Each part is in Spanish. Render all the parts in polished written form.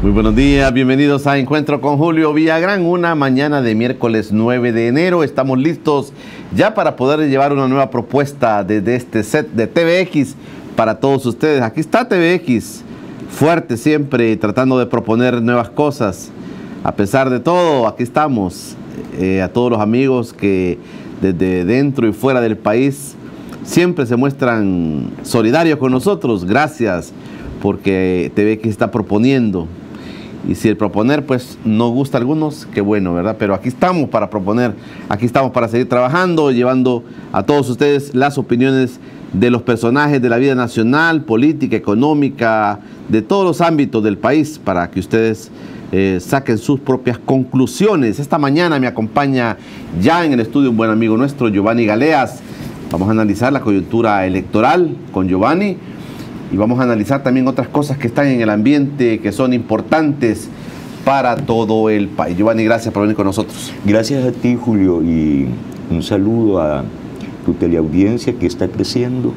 Muy buenos días, bienvenidos a Encuentro con Julio Villagrán, una mañana de miércoles 9 de enero. Estamos listos ya para poder llevar una nueva propuesta desde este set de TVX para todos ustedes. Aquí está TVX, fuerte siempre, tratando de proponer nuevas cosas. A pesar de todo, aquí estamos. A todos los amigos que desde dentro y fuera del país siempre se muestran solidarios con nosotros. Gracias, porque TVX está proponiendo. Y si el proponer pues no gusta a algunos, qué bueno, ¿verdad? Pero aquí estamos para proponer, aquí estamos para seguir trabajando, llevando a todos ustedes las opiniones de los personajes de la vida nacional, política, económica, de todos los ámbitos del país, para que ustedes saquen sus propias conclusiones. Esta mañana me acompaña ya en el estudio un buen amigo nuestro, Giovanni Galeas. Vamos a analizar la coyuntura electoral con Giovanni. Y vamos a analizar también otras cosas que están en el ambiente, que son importantes para todo el país. Giovanni, gracias por venir con nosotros. Gracias a ti, Julio, y un saludo a tu teleaudiencia que está creciendo,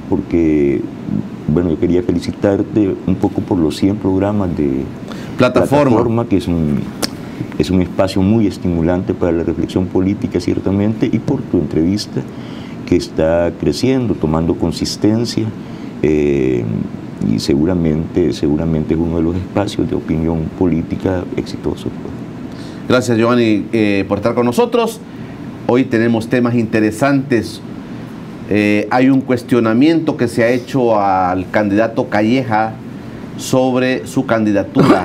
porque, bueno, yo quería felicitarte un poco por los 100 programas de Plataforma, que es un espacio muy estimulante para la reflexión política, ciertamente, y por tu entrevista, que está creciendo, tomando consistencia. Y seguramente es uno de los espacios de opinión política exitosos. Gracias, Giovanni, por estar con nosotros. Hoy tenemos temas interesantes. Hay un cuestionamiento que se ha hecho al candidato Calleja sobre su candidatura.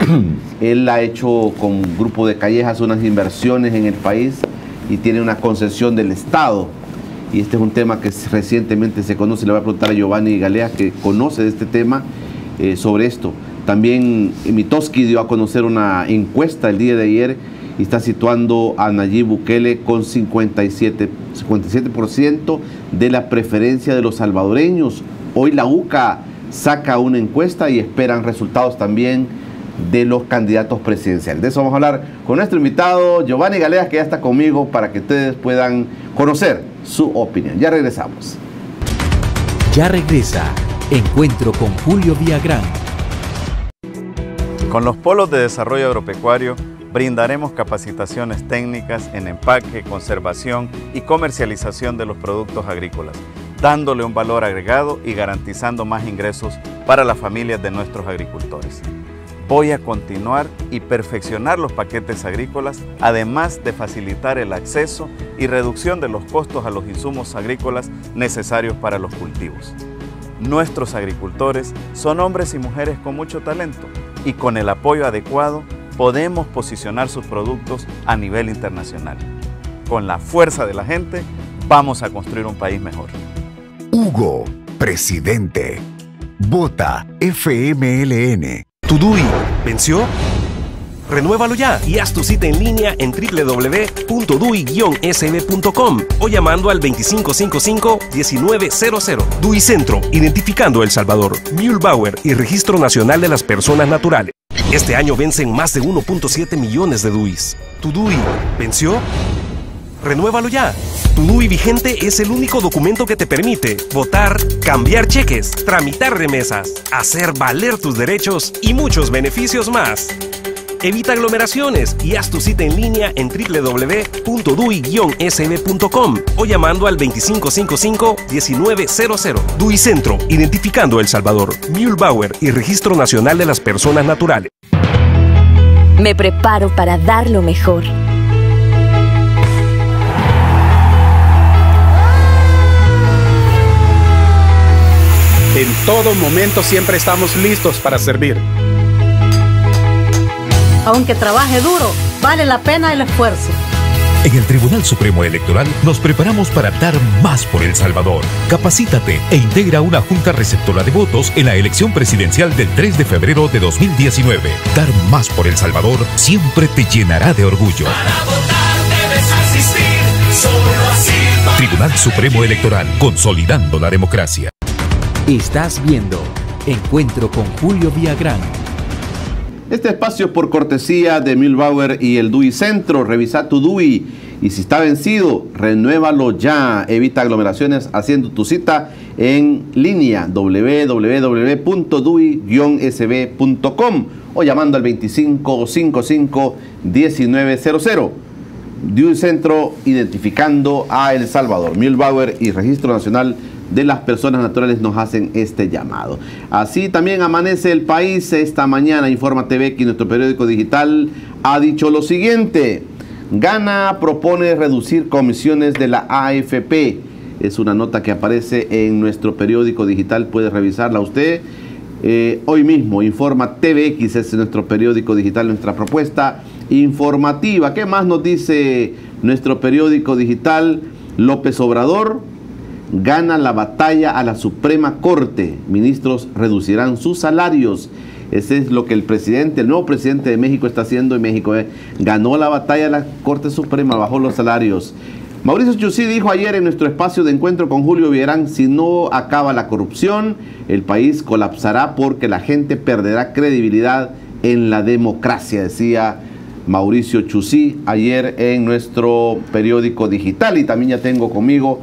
Él ha hecho con un grupo de Callejas unas inversiones en el país y tiene una concesión del Estado. Y este es un tema que recientemente se conoce. Le voy a preguntar a Giovanni Galeas, que conoce de este tema, sobre esto. También Mitoski dio a conocer una encuesta el día de ayer y está situando a Nayib Bukele con 57% de la preferencia de los salvadoreños. Hoy la UCA saca una encuesta y esperan resultados también de los candidatos presidenciales. De eso vamos a hablar con nuestro invitado Giovanni Galeas, que ya está conmigo, para que ustedes puedan conocer su opinión. Ya regresamos. Ya regresa Encuentro con Julio Villagrán. Con los polos de desarrollo agropecuario brindaremos capacitaciones técnicas en empaque, conservación y comercialización de los productos agrícolas, dándole un valor agregado y garantizando más ingresos para las familias de nuestros agricultores. Voy a continuar y perfeccionar los paquetes agrícolas, además de facilitar el acceso y reducción de los costos a los insumos agrícolas necesarios para los cultivos. Nuestros agricultores son hombres y mujeres con mucho talento y con el apoyo adecuado podemos posicionar sus productos a nivel internacional. Con la fuerza de la gente vamos a construir un país mejor. Hugo, presidente. Vota FMLN. ¿Tu DUI venció? Renuévalo ya y haz tu cita en línea en www.dui-sb.com o llamando al 2555-1900. DUI Centro, identificando El Salvador, Mühlbauer y Registro Nacional de las Personas Naturales. Este año vencen más de 1.7 millones de DUIs. ¿Tu DUI venció? Renuévalo ya. Tu DUI vigente es el único documento que te permite votar, cambiar cheques, tramitar remesas, hacer valer tus derechos y muchos beneficios más. Evita aglomeraciones y haz tu cita en línea en www.dui-sb.com o llamando al 2555-1900. DUI Centro, identificando El Salvador, Mühlbauer y Registro Nacional de las Personas Naturales. Me preparo para dar lo mejor. En todo momento siempre estamos listos para servir. Aunque trabaje duro, vale la pena el esfuerzo. En el Tribunal Supremo Electoral nos preparamos para dar más por El Salvador. Capacítate e integra una junta receptora de votos en la elección presidencial del 3 de febrero de 2019. Dar más por El Salvador siempre te llenará de orgullo. Para votar debes asistir, solo así. Tribunal Supremo Electoral, consolidando la democracia. Estás viendo Encuentro con Julio Villagrán. Este espacio por cortesía de Mühlbauer y el DUI Centro. Revisa tu DUI Y si está vencido, renuévalo ya. Evita aglomeraciones haciendo tu cita en línea www.dui-sb.com o llamando al 2555-1900. DUI Centro, identificando a El Salvador. Mühlbauer y Registro Nacional de las Personas Naturales nos hacen este llamado. Así también amanece el país esta mañana. Informa TV que nuestro periódico digital ha dicho lo siguiente: Gana propone reducir comisiones de la AFP. Es una nota que aparece en nuestro periódico digital, puede revisarla usted. Hoy mismo, Informa TVX es nuestro periódico digital, nuestra propuesta informativa. ¿Qué más nos dice nuestro periódico digital? López Obrador gana la batalla a la Suprema Corte. Ministros reducirán sus salarios. Ese es lo que el nuevo presidente de México está haciendo en México. Ganó la batalla a la Corte Suprema, bajó los salarios. Mauricio Chusí dijo ayer en nuestro espacio de encuentro con Julio Villagrán: si no acaba la corrupción, el país colapsará porque la gente perderá credibilidad en la democracia, decía Mauricio Chusí ayer en nuestro periódico digital. Y también ya tengo conmigo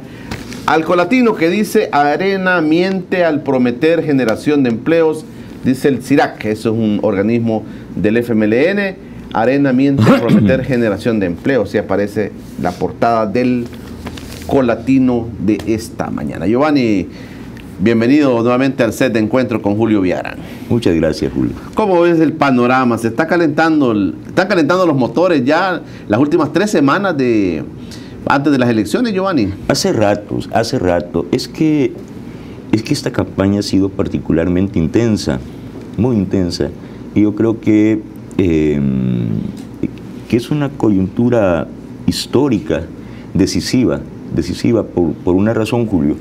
al Colatino, que dice: Arena miente al prometer generación de empleos, dice el CIRAC, que eso es un organismo del FMLN. Arena miente al prometer generación de empleos. Y aparece la portada del Colatino de esta mañana. Giovanni, bienvenido nuevamente al set de encuentro con Julio Villagrán. Muchas gracias, Julio. ¿Cómo ves el panorama? Se están calentando los motores ya las últimas 3 semanas antes de las elecciones, Giovanni. Hace rato. Es que esta campaña ha sido particularmente intensa, muy intensa. Y yo creo que es una coyuntura histórica, decisiva por una razón, Julio.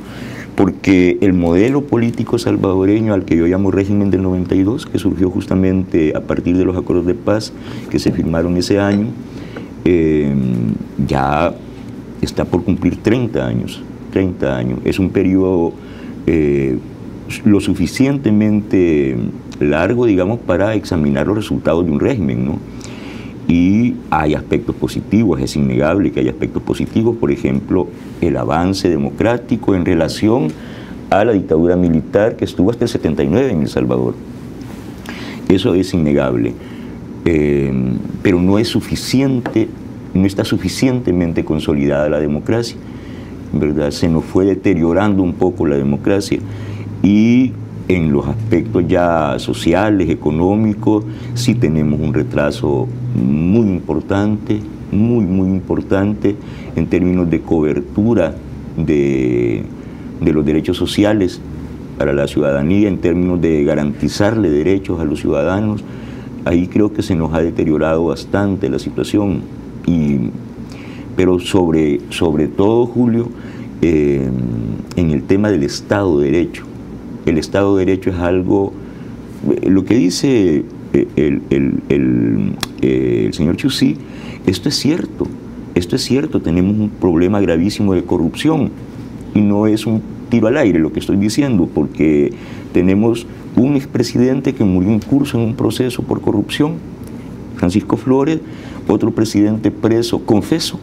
Porque el modelo político salvadoreño al que yo llamo régimen del 92, que surgió justamente a partir de los acuerdos de paz que se firmaron ese año, ya está por cumplir 30 años. Es un periodo lo suficientemente largo, digamos, para examinar los resultados de un régimen, ¿no? Y hay aspectos positivos, es innegable que hay aspectos positivos, por ejemplo, el avance democrático en relación a la dictadura militar que estuvo hasta el 79 en El Salvador. Eso es innegable, pero no es suficiente, no está suficientemente consolidada la democracia, ¿verdad? Se nos fue deteriorando un poco la democracia y en los aspectos ya sociales, económicos, sí tenemos un retraso muy importante, muy importante en términos de cobertura de los derechos sociales para la ciudadanía, en términos de garantizarle derechos a los ciudadanos. Ahí creo que se nos ha deteriorado bastante la situación. Pero sobre todo, Julio, en el tema del Estado de Derecho. El Estado de Derecho es algo, lo que dice el señor Chusí, esto es cierto, tenemos un problema gravísimo de corrupción y no es un tiro al aire lo que estoy diciendo, porque tenemos un expresidente que murió en curso en un proceso por corrupción, Francisco Flores, otro presidente preso, confeso,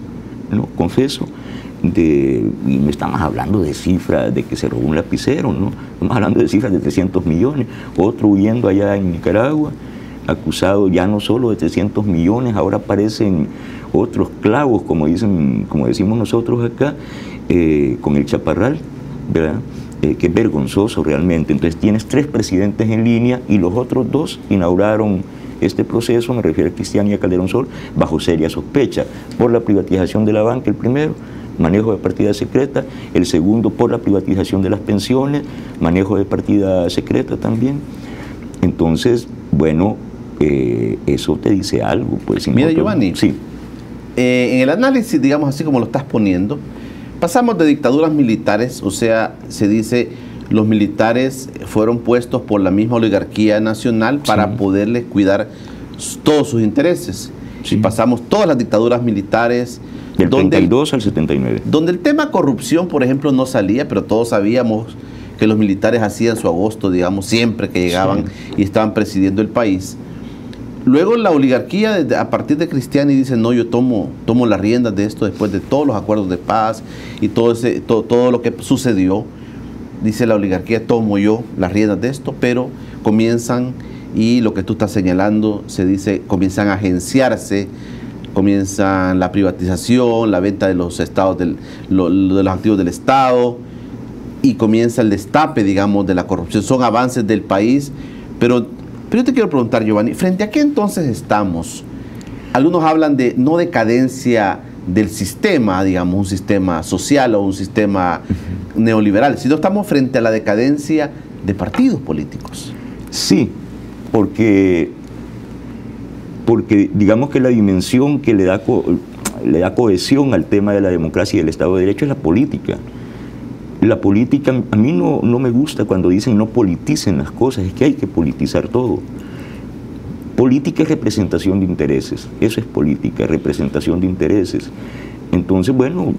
y no estamos hablando de cifras de que se robó un lapicero, ¿no? Estamos hablando de cifras de 300 millones, otro huyendo allá en Nicaragua, acusado ya no solo de 300 millones, ahora aparecen otros clavos, como decimos nosotros acá, con el Chaparral, ¿verdad? Que es vergonzoso realmente. Entonces tienes 3 presidentes en línea y los otros 2 inauguraron este proceso, me refiero a Cristian y a Calderón Sol, bajo seria sospecha, por la privatización de la banca, el primero, manejo de partida secreta, el segundo por la privatización de las pensiones, manejo de partida secreta también. Entonces, bueno, eso te dice algo, pues. Mira, Giovanni, sí. En el análisis, digamos así como lo estás poniendo, pasamos de dictaduras militares, o sea, se dice los militares fueron puestos por la misma oligarquía nacional para poderles cuidar todos sus intereses. Sí. Y pasamos todas las dictaduras militares. Del 32 al 79. Donde el tema corrupción, por ejemplo, no salía, pero todos sabíamos que los militares hacían su agosto, digamos, siempre que llegaban y estaban presidiendo el país. Luego la oligarquía, a partir de Cristiani, dice, no, yo tomo las riendas de esto después de todos los acuerdos de paz y todo lo que sucedió. Dice la oligarquía, tomo yo las riendas de esto, pero comienzan, y lo que tú estás señalando, se dice, comienzan a agenciarse, comienzan la privatización, la venta de los estados, de los activos del Estado, y comienza el destape, digamos, de la corrupción. Son avances del país, pero yo te quiero preguntar, Giovanni, ¿frente a qué entonces estamos? Algunos hablan de no decadencia del sistema, digamos, un sistema social o un sistema neoliberal, sino estamos frente a la decadencia de partidos políticos. Sí, porque digamos que la dimensión que le da cohesión al tema de la democracia y del Estado de Derecho es la política. La política, a mí no me gusta cuando dicen no politicen las cosas, es que hay que politizar todo. Política es representación de intereses, eso es política, representación de intereses. Entonces, bueno,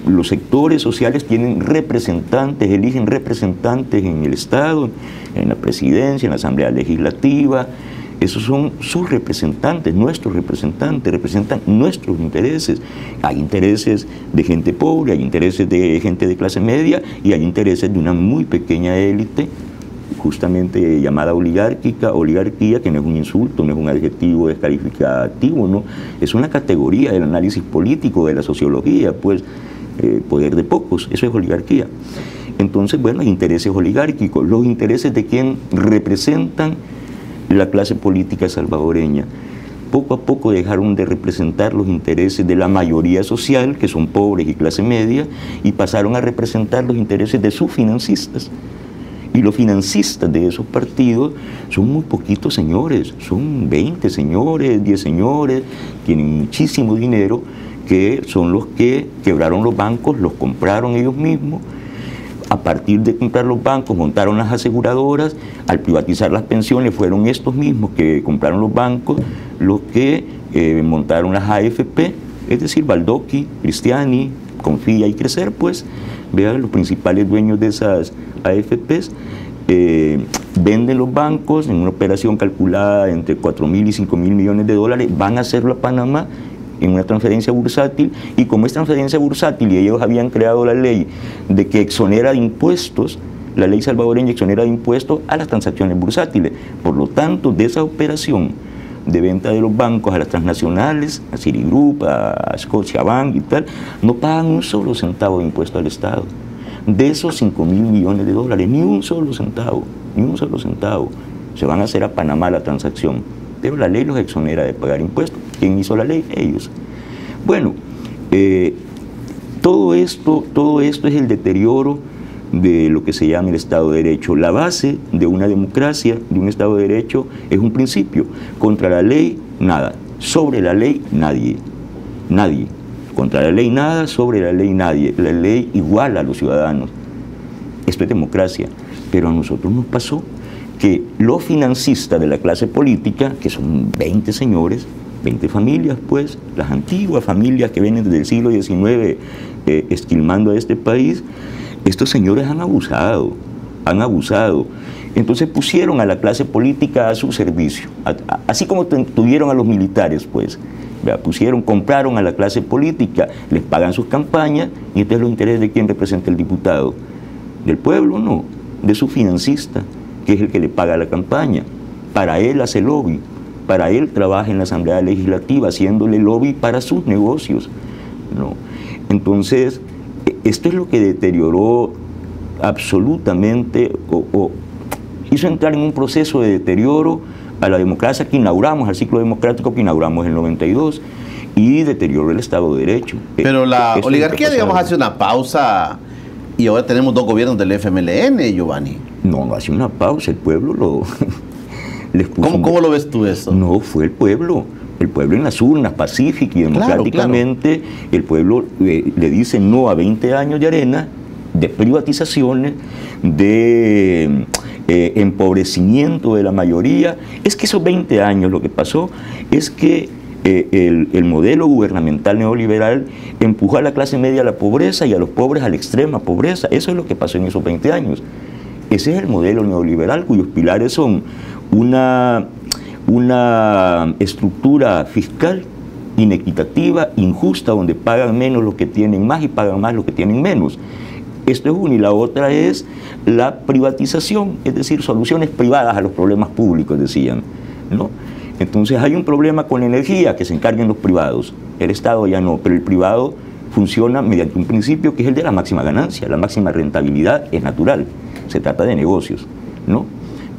los sectores sociales tienen representantes, eligen representantes en el Estado, en la presidencia, en la Asamblea Legislativa. Esos son sus representantes, nuestros representantes, representan nuestros intereses. Hay intereses de gente pobre, hay intereses de gente de clase media y hay intereses de una muy pequeña élite, justamente llamada oligarquía, que no es un insulto, no es un adjetivo descalificativo, no, es una categoría del análisis político, de la sociología, pues, poder de pocos, eso es oligarquía. Entonces, bueno, hay intereses oligárquicos, los intereses de quien representan la clase política salvadoreña. Poco a poco dejaron de representar los intereses de la mayoría social, que son pobres y clase media, y pasaron a representar los intereses de sus financistas. Y los financistas de esos partidos son muy poquitos señores, son 20 señores, 10 señores, tienen muchísimo dinero, que son los que quebraron los bancos, los compraron ellos mismos. A partir de comprar los bancos, montaron las aseguradoras. Al privatizar las pensiones, fueron estos mismos que compraron los bancos los que montaron las AFP, es decir, Baldoqui, Cristiani, Confía y Crecer, pues, vean, los principales dueños de esas AFPs venden los bancos en una operación calculada entre 4.000 y 5.000 millones de dólares, van a hacerlo a Panamá en una transferencia bursátil, y como es transferencia bursátil y ellos habían creado la ley de que exonera de impuestos, la ley salvadoreña exonera de impuestos a las transacciones bursátiles. Por lo tanto, de esa operación de venta de los bancos a las transnacionales, a Citigroup, a Scotiabank y tal, no pagan un solo centavo de impuesto al Estado. De esos 5.000 millones de dólares, ni un solo centavo, se van a hacer a Panamá la transacción. Pero la ley los exonera de pagar impuestos. ¿Quién hizo la ley? Ellos. Bueno, todo esto es el deterioro de lo que se llama el Estado de Derecho. La base de una democracia, de un Estado de Derecho, es un principio. Contra la ley, nada. Sobre la ley, nadie. Nadie. Contra la ley, nada. Sobre la ley, nadie. La ley iguala a los ciudadanos. Esto es democracia. Pero a nosotros nos pasó que los financistas de la clase política, que son 20 señores, 20 familias, pues, las antiguas familias que vienen desde el siglo XIX esquilmando a este país, estos señores han abusado. Entonces pusieron a la clase política a su servicio, así como tuvieron a los militares, pues, compraron a la clase política, les pagan sus campañas, y este es los intereses de quien representa el diputado. Del pueblo, no, de su financista, que es el que le paga la campaña. Para él hace lobby, para él trabaja en la Asamblea Legislativa haciéndole lobby para sus negocios, ¿no? Entonces, esto es lo que deterioró absolutamente, o hizo entrar en un proceso de deterioro a la democracia que inauguramos, al ciclo democrático que inauguramos en el 92, y deterioró el Estado de Derecho. Pero la oligarquía, digamos, hace una pausa, y ahora tenemos dos gobiernos del FMLN, Giovanni. No hace una pausa, el pueblo les puso. ¿Cómo lo ves tú eso? No, fue el pueblo en las urnas, pacífica y democráticamente, claro. El pueblo le dice no a 20 años de arena, de privatizaciones, de empobrecimiento de la mayoría. Es que esos 20 años lo que pasó es que el modelo gubernamental neoliberal empujó a la clase media a la pobreza y a los pobres a la extrema pobreza. Eso es lo que pasó en esos 20 años. Ese es el modelo neoliberal, cuyos pilares son una una estructura fiscal inequitativa, injusta, donde pagan menos los que tienen más y pagan más los que tienen menos. Esto es una, y la otra es la privatización, es decir, soluciones privadas a los problemas públicos, decían, ¿no? Entonces hay un problema con la energía, que se encarguen los privados, el Estado ya no, pero el privado funciona mediante un principio que es el de la máxima ganancia, la máxima rentabilidad es natural, se trata de negocios, ¿no?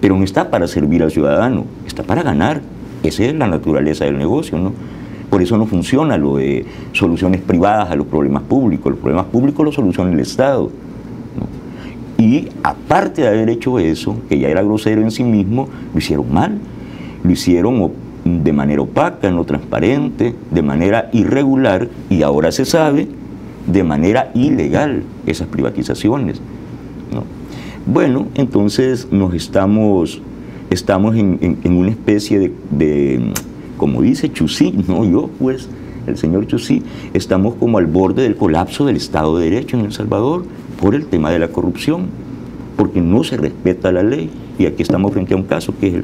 Pero no está para servir al ciudadano, está para ganar, esa es la naturaleza del negocio, ¿no? Por eso no funciona lo de soluciones privadas a los problemas públicos los soluciona el Estado, ¿no? Y aparte de haber hecho eso, que ya era grosero en sí mismo, lo hicieron mal, lo hicieron de manera opaca, no transparente, de manera irregular, y ahora se sabe de manera ilegal esas privatizaciones, ¿no? Bueno, entonces estamos en una especie de como dice Chusí, no yo, pues, el señor Chusí, estamos como al borde del colapso del Estado de Derecho en El Salvador por el tema de la corrupción, porque no se respeta la ley, y aquí estamos frente a un caso que es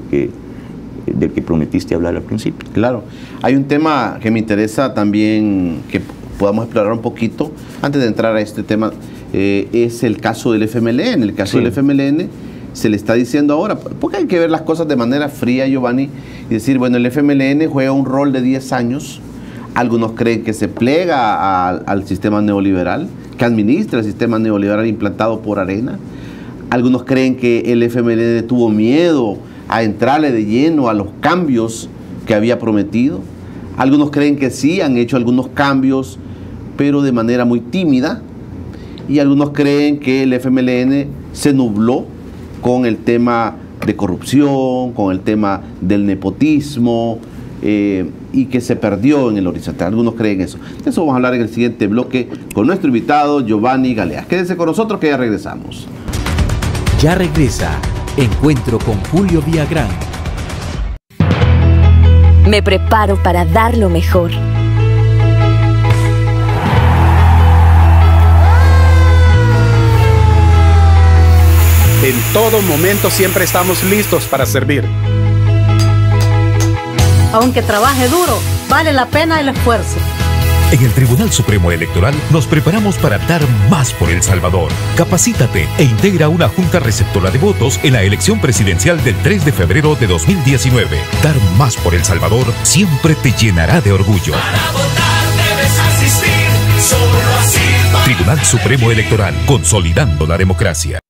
del que prometiste hablar al principio. Claro, hay un tema que me interesa también que podamos explorar un poquito antes de entrar a este tema, es el caso del FMLN. El caso del FMLN se le está diciendo ahora, porque hay que ver las cosas de manera fría, Giovanni, y decir, bueno, el FMLN juega un rol de 10 años, algunos creen que se plega al sistema neoliberal, que administra el sistema neoliberal implantado por Arena, algunos creen que el FMLN tuvo miedo a entrarle de lleno a los cambios que había prometido, algunos creen que sí, han hecho algunos cambios, pero de manera muy tímida, y algunos creen que el FMLN se nubló con el tema de corrupción, con el tema del nepotismo, y que se perdió en el horizonte. Algunos creen eso. De eso vamos a hablar en el siguiente bloque con nuestro invitado Giovanni Galeas. Quédense con nosotros que ya regresamos. Ya regresa Encuentro con Julio Villagrán. Me preparo para dar lo mejor. En todo momento siempre estamos listos para servir. Aunque trabaje duro, vale la pena el esfuerzo. En el Tribunal Supremo Electoral nos preparamos para dar más por El Salvador. Capacítate e integra una junta receptora de votos en la elección presidencial del 3 de febrero de 2019. Dar más por El Salvador siempre te llenará de orgullo. Para votar debes asistir, solo así. Tribunal Supremo Electoral, consolidando la democracia.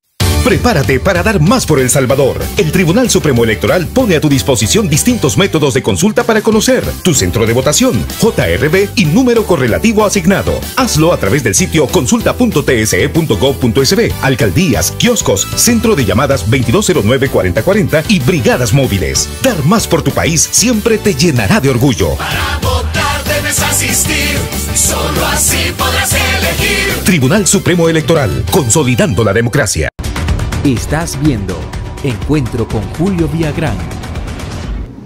Prepárate para dar más por El Salvador. El Tribunal Supremo Electoral pone a tu disposición distintos métodos de consulta para conocer tu centro de votación, JRB y número correlativo asignado. Hazlo a través del sitio consulta.tse.gov.sb, alcaldías, kioscos, centro de llamadas 2209-4040 y brigadas móviles. Dar más por tu país siempre te llenará de orgullo. Para votar debes asistir, solo así podrás elegir. Tribunal Supremo Electoral, consolidando la democracia. Estás viendo Encuentro con Julio Villagrán.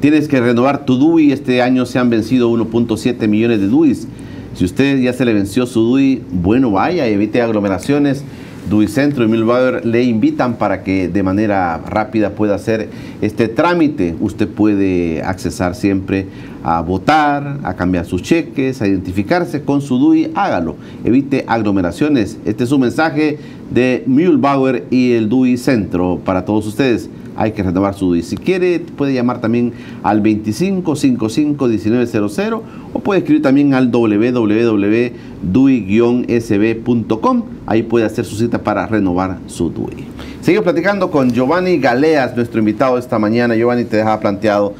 Tienes que renovar tu DUI. Este año se han vencido 1.7 millones de DUIs. Si usted ya se le venció su DUI, bueno, vaya, evite aglomeraciones. DUI Centro y Mühlbauer le invitan para que de manera rápida pueda hacer este trámite. Usted puede accesar siempre a votar, a cambiar sus cheques, a identificarse con su DUI. Hágalo, evite aglomeraciones. Este es un mensaje de Mühlbauer y el DUI Centro para todos ustedes. Hay que renovar su DUI. Si quiere, puede llamar también al 2555-1900 o puede escribir también al www.dui-sb.com. Ahí puede hacer su cita para renovar su DUI. Seguimos platicando con Giovanni Galeas, nuestro invitado esta mañana. Giovanni, te dejaba planteado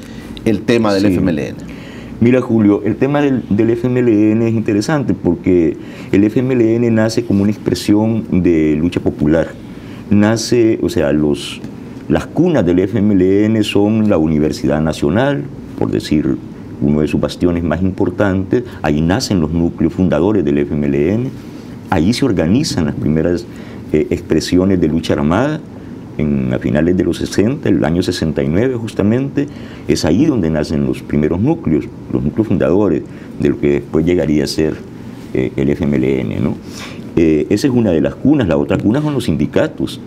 el tema del FMLN. Mira, Julio, el tema del FMLN es interesante porque el FMLN nace como una expresión de lucha popular. Nace, o sea, las cunas del FMLN son la Universidad Nacional, por decir uno de sus bastiones más importantes. Ahí nacen los núcleos fundadores del FMLN. Ahí se organizan las primeras expresiones de lucha armada. A finales de los 60, el año 69 justamente, es ahí donde nacen los primeros núcleos, los núcleos fundadores de lo que después llegaría a ser el FMLN, ¿no? Esa es una de las cunas. La otra cuna son los sindicatos,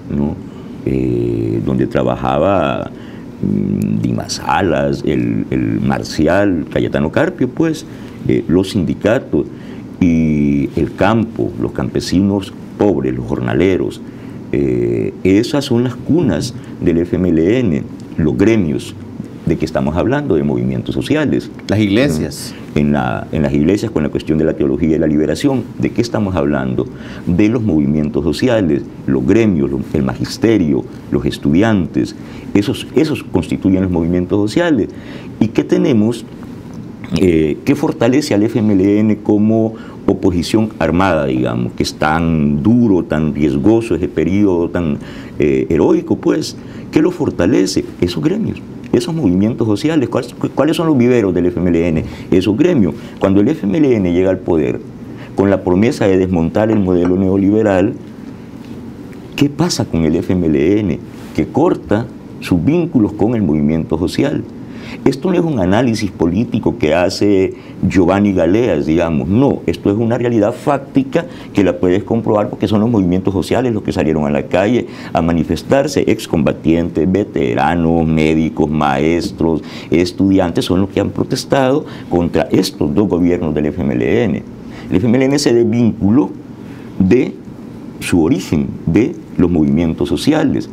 ¿no? Donde trabajaba Dimas Salas, el Marcial, Cayetano Carpio, pues, los sindicatos y el campo, los campesinos pobres, los jornaleros, esas son las cunas del FMLN, los gremios de que estamos hablando, de movimientos sociales. Las iglesias. En las iglesias, con la cuestión de la teología y la liberación, ¿de qué estamos hablando? De los movimientos sociales, los gremios, el magisterio, los estudiantes, esos constituyen los movimientos sociales. ¿Y qué tenemos? ¿Qué fortalece al FMLN como oposición armada, digamos, que es tan duro, tan riesgoso ese periodo, tan heroico, pues? ¿Qué lo fortalece? Esos gremios, esos movimientos sociales. ¿Cuáles son los viveros del FMLN? Esos gremios. Cuando el FMLN llega al poder con la promesa de desmontar el modelo neoliberal, ¿qué pasa con el FMLN? Que corta sus vínculos con el movimiento social. Esto no es un análisis político que hace Giovanni Galeas, digamos, no, esto es una realidad fáctica que la puedes comprobar porque son los movimientos sociales los que salieron a la calle a manifestarse, excombatientes, veteranos, médicos, maestros, estudiantes, son los que han protestado contra estos dos gobiernos del FMLN. El FMLN se desvinculó de su origen, de los movimientos sociales.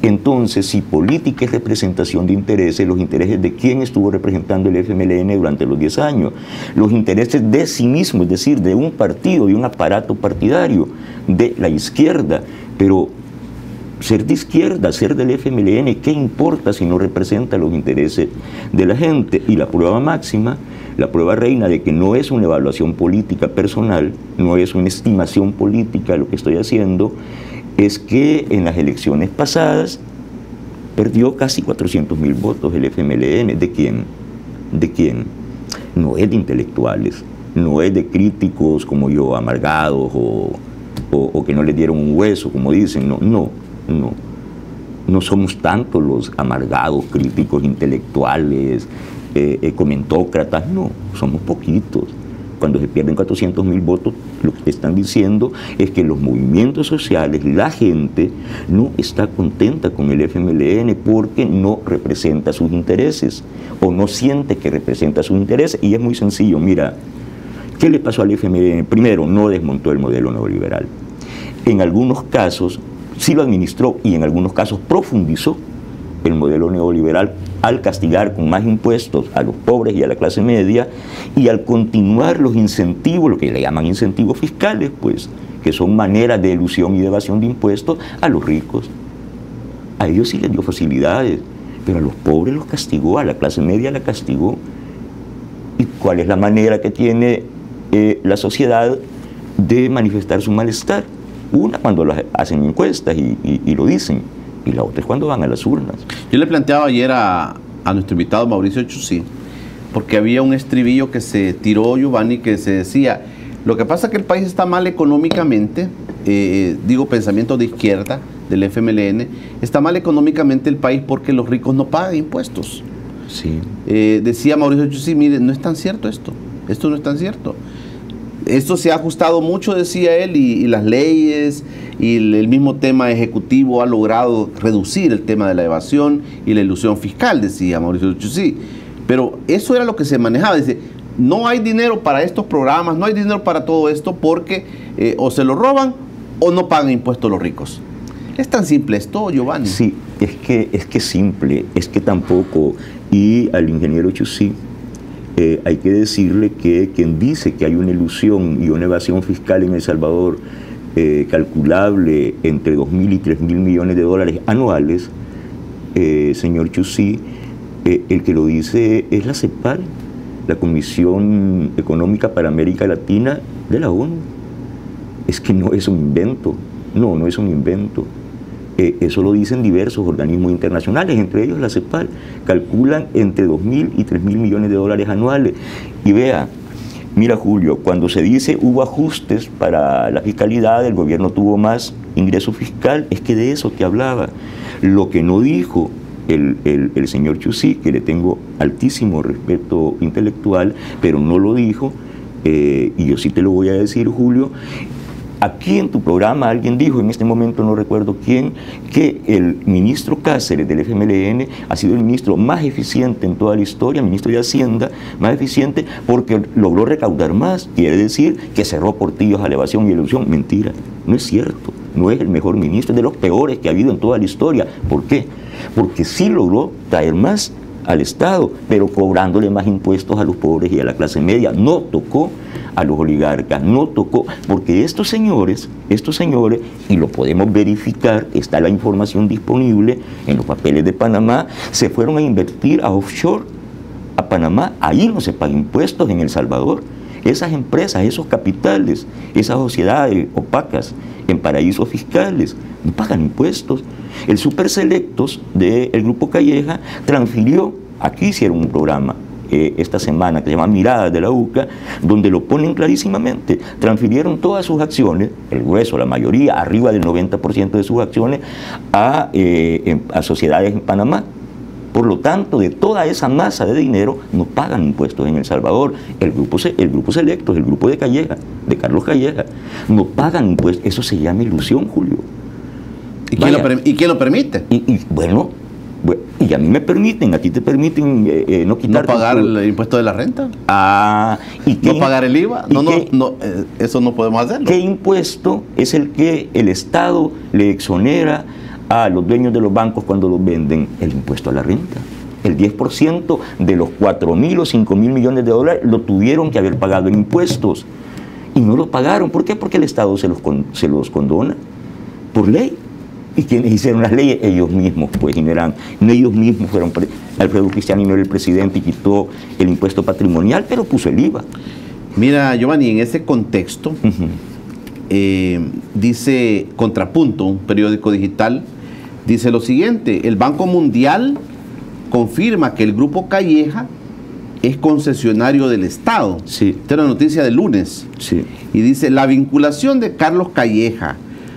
Entonces, si política es representación de intereses, los intereses de quién estuvo representando el FMLN durante los 10 años, los intereses de sí mismo, es decir, de un partido, de un aparato partidario, de la izquierda. Pero ser de izquierda, ser del FMLN, ¿qué importa si no representa los intereses de la gente? Y la prueba máxima, la prueba reina de que no es una evaluación política personal, no es una estimación política lo que estoy haciendo, es que en las elecciones pasadas perdió casi 400.000 votos el FMLN. ¿De quién? ¿De quién? No es de intelectuales, no es de críticos como yo, amargados o que no les dieron un hueso, como dicen. No somos tanto los amargados, críticos, intelectuales, comentócratas, no, somos poquitos. Cuando se pierden 400.000 votos, lo que están diciendo es que los movimientos sociales, la gente, no está contenta con el FMLN porque no representa sus intereses o no siente que representa sus intereses. Y es muy sencillo, mira, ¿qué le pasó al FMLN? Primero, no desmontó el modelo neoliberal. En algunos casos sí lo administró y en algunos casos profundizó el modelo neoliberal al castigar con más impuestos a los pobres y a la clase media y al continuar los incentivos, lo que le llaman incentivos fiscales, pues, que son maneras de elusión y de evasión de impuestos a los ricos. A ellos sí les dio facilidades, pero a los pobres los castigó, a la clase media la castigó. ¿Y cuál es la manera que tiene la sociedad de manifestar su malestar? Una, cuando hacen encuestas y lo dicen. Y la otra es cuando van a las urnas. Yo le planteaba ayer a nuestro invitado Mauricio Chusí, porque había un estribillo que se tiró, Giovanni, que se decía, lo que pasa es que el país está mal económicamente, digo pensamiento de izquierda, del FMLN, está mal económicamente el país porque los ricos no pagan impuestos. Sí. Decía Mauricio Chusí, mire, no es tan cierto esto no es tan cierto. Esto se ha ajustado mucho, decía él, y las leyes y el mismo tema ejecutivo ha logrado reducir el tema de la evasión y la ilusión fiscal, decía Mauricio Chusí. Pero eso era lo que se manejaba. Dice, no hay dinero para estos programas, no hay dinero para todo esto porque o se lo roban o no pagan impuestos los ricos. ¿Es tan simple esto, Giovanni? Sí, es que es simple, es que tampoco. Y al ingeniero Chusí, hay que decirle que quien dice que hay una ilusión y una evasión fiscal en El Salvador calculable entre 2.000 y 3.000 millones de dólares anuales, señor Chusí, el que lo dice es la CEPAL, la Comisión Económica para América Latina de la ONU. Es que no es un invento, no es un invento. Eso lo dicen diversos organismos internacionales, entre ellos la CEPAL, calculan entre 2.000 y 3.000 millones de dólares anuales. Y vea, mira Julio, cuando se dice hubo ajustes para la fiscalidad, el gobierno tuvo más ingreso fiscal, es que de eso te hablaba. Lo que no dijo el señor Chusí, que le tengo altísimo respeto intelectual, pero no lo dijo, y yo sí te lo voy a decir, Julio, Aquí en tu programa alguien dijo, en este momento no recuerdo quién, que el ministro Cáceres del FMLN ha sido el ministro más eficiente en toda la historia, ministro de Hacienda más eficiente, porque logró recaudar más. Quiere decir que cerró portillos a evasión y elusión. Mentira, no es cierto. No es el mejor ministro, es de los peores que ha habido en toda la historia. ¿Por qué? Porque sí logró traer más al Estado, pero cobrándole más impuestos a los pobres y a la clase media. No tocó a los oligarcas, no tocó, porque estos señores, y lo podemos verificar, está la información disponible en los papeles de Panamá, se fueron a invertir a offshore, a Panamá. Ahí no se pagan impuestos, en El Salvador. Esas empresas, esos capitales, esas sociedades opacas en paraísos fiscales, no pagan impuestos. El Super Selectos del Grupo Calleja transfirió, aquí hicieron un programa esta semana que se llama Miradas de la UCA, donde lo ponen clarísimamente. Transfirieron todas sus acciones, el grueso, la mayoría, arriba del 90% de sus acciones, a sociedades en Panamá. Por lo tanto, de toda esa masa de dinero no pagan impuestos en El Salvador. El grupo Selectos, el grupo de Calleja, de Carlos Calleja, no pagan impuestos. Eso se llama ilusión, Julio. ¿Y quién lo permite? Bueno, y a mí me permiten, a ti te permiten no quitar... ¿No pagar el impuesto de la renta? ¿No pagar el IVA? Eso no podemos hacerlo. ¿Qué impuesto es el que el Estado le exonera a los dueños de los bancos cuando los venden? El impuesto a la renta. El 10% de los 4.000 o 5.000 millones de dólares lo tuvieron que haber pagado en impuestos. Y no lo pagaron. ¿Por qué? Porque el Estado se los condona por ley. ¿Y quienes hicieron las leyes? Ellos mismos, pues, ellos mismos fueron. Alfredo Cristiani no era el presidente y quitó el impuesto patrimonial, pero puso el IVA. Mira, Giovanni, en ese contexto, dice Contrapunto, un periódico digital, dice lo siguiente: el Banco Mundial confirma que el Grupo Calleja es concesionario del Estado. Sí. Esta es la noticia del lunes. Sí. Y dice, la vinculación de Carlos Calleja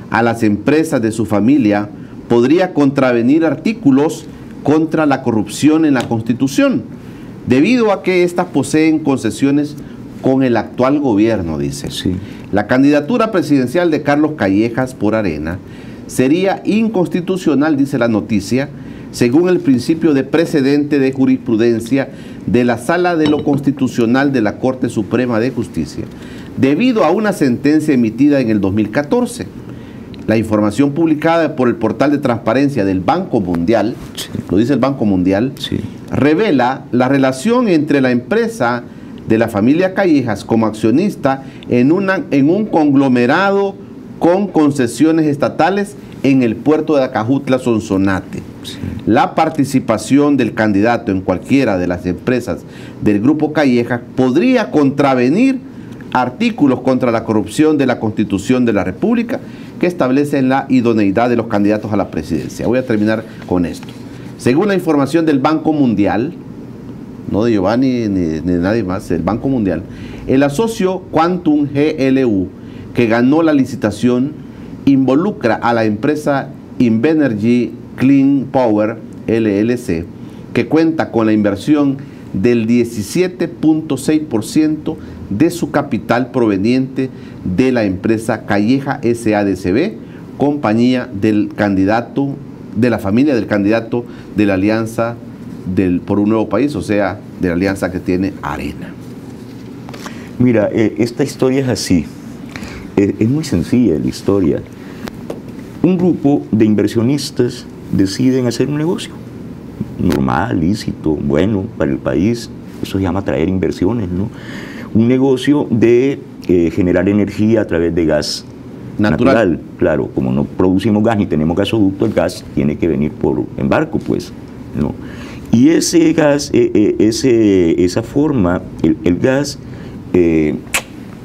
a las empresas de su familia podría contravenir artículos contra la corrupción en la Constitución, debido a que éstas poseen concesiones con el actual gobierno, dice. Sí. La candidatura presidencial de Carlos Callejas por Arena sería inconstitucional, dice la noticia, según el principio de precedente de jurisprudencia de la Sala de lo Constitucional de la Corte Suprema de Justicia, debido a una sentencia emitida en el 2014. La información publicada por el portal de transparencia del Banco Mundial, sí, lo dice el Banco Mundial, sí, revela la relación entre la empresa de la familia Callejas como accionista en un conglomerado con concesiones estatales en el puerto de Acajutla, Sonsonate. Sí. La participación del candidato en cualquiera de las empresas del Grupo Callejas podría contravenir artículos contra la corrupción de la Constitución de la República que establecen la idoneidad de los candidatos a la presidencia. Voy a terminar con esto. Según la información del Banco Mundial, no de Giovanni ni de nadie más, el Banco Mundial, el asocio Quantum GLU, que ganó la licitación, involucra a la empresa Invenergy Clean Power LLC, que cuenta con la inversión del 17.6% de su capital proveniente de la empresa Calleja SADCB, compañía del candidato, de la familia del candidato de la Alianza por un Nuevo País, o sea, de la alianza que tiene Arena. Mira, esta historia es así. Es muy sencilla la historia. Un grupo de inversionistas deciden hacer un negocio normal, lícito, bueno para el país. Eso se llama atraer inversiones, ¿no? Un negocio de generar energía a través de gas natural. Claro, como no producimos gas ni tenemos gasoducto, el gas tiene que venir en barco, pues, ¿no? Y ese gas, esa forma, el gas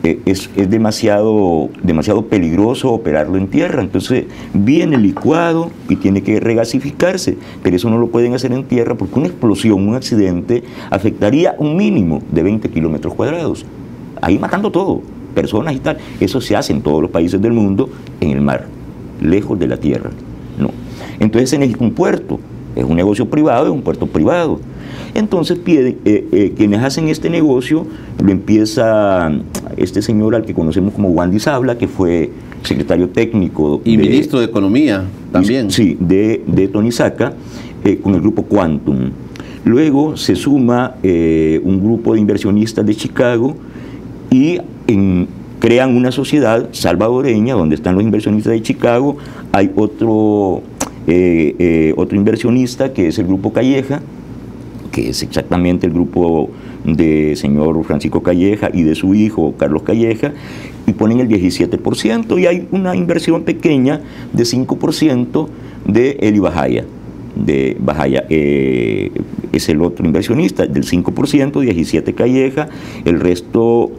es demasiado peligroso operarlo en tierra. Entonces viene licuado y tiene que regasificarse, pero eso no lo pueden hacer en tierra porque una explosión, un accidente, afectaría un mínimo de 20 kilómetros cuadrados, ahí matando todo, personas y tal. Eso se hace en todos los países del mundo en el mar, lejos de la tierra, ¿no? Entonces se necesita un puerto es un negocio privado, es un puerto privado. Entonces quienes hacen este negocio lo empieza este señor al que conocemos como Wandy Sabla, que fue secretario técnico y ministro de Economía también. Sí, de Tonisaca, con el grupo Quantum. Luego se suma un grupo de inversionistas de Chicago y crean una sociedad salvadoreña donde están los inversionistas de Chicago. Hay otro inversionista que es el grupo Calleja, que es exactamente el grupo de señor Francisco Calleja y de su hijo Carlos Calleja, y ponen el 17%, y hay una inversión pequeña de 5% de Eli Bajaya. Es el otro inversionista del 5%, 17 Calleja, el resto,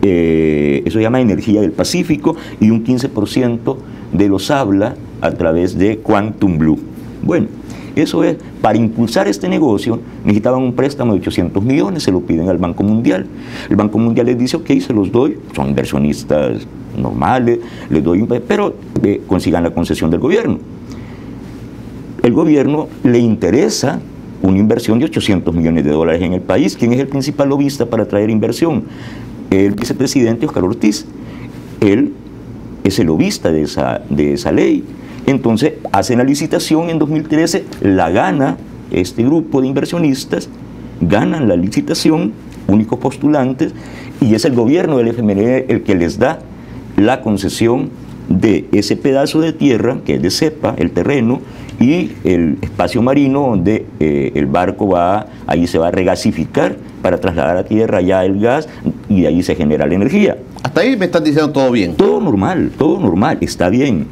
eso se llama Energía del Pacífico, y un 15% de los habla a través de Quantum Blue. Bueno, eso es, para impulsar este negocio necesitaban un préstamo de 800 millones, se lo piden al Banco Mundial. El Banco Mundial les dice, ok, se los doy, son inversionistas normales, les doy, pero consigan la concesión del gobierno. El gobierno le interesa una inversión de 800 millones de dólares en el país. ¿Quién es el principal lobista para traer inversión? El vicepresidente Oscar Ortiz. Él es el lobista de esa ley. Entonces hacen la licitación en 2013, la gana este grupo de inversionistas, ganan la licitación, únicos postulantes, y es el gobierno del FMLN el que les da la concesión de ese pedazo de tierra, que es de cepa, el terreno, y el espacio marino donde el barco ahí se va a regasificar para trasladar a tierra ya el gas, y de ahí se genera la energía. Hasta ahí me están diciendo todo bien. Todo normal, está bien.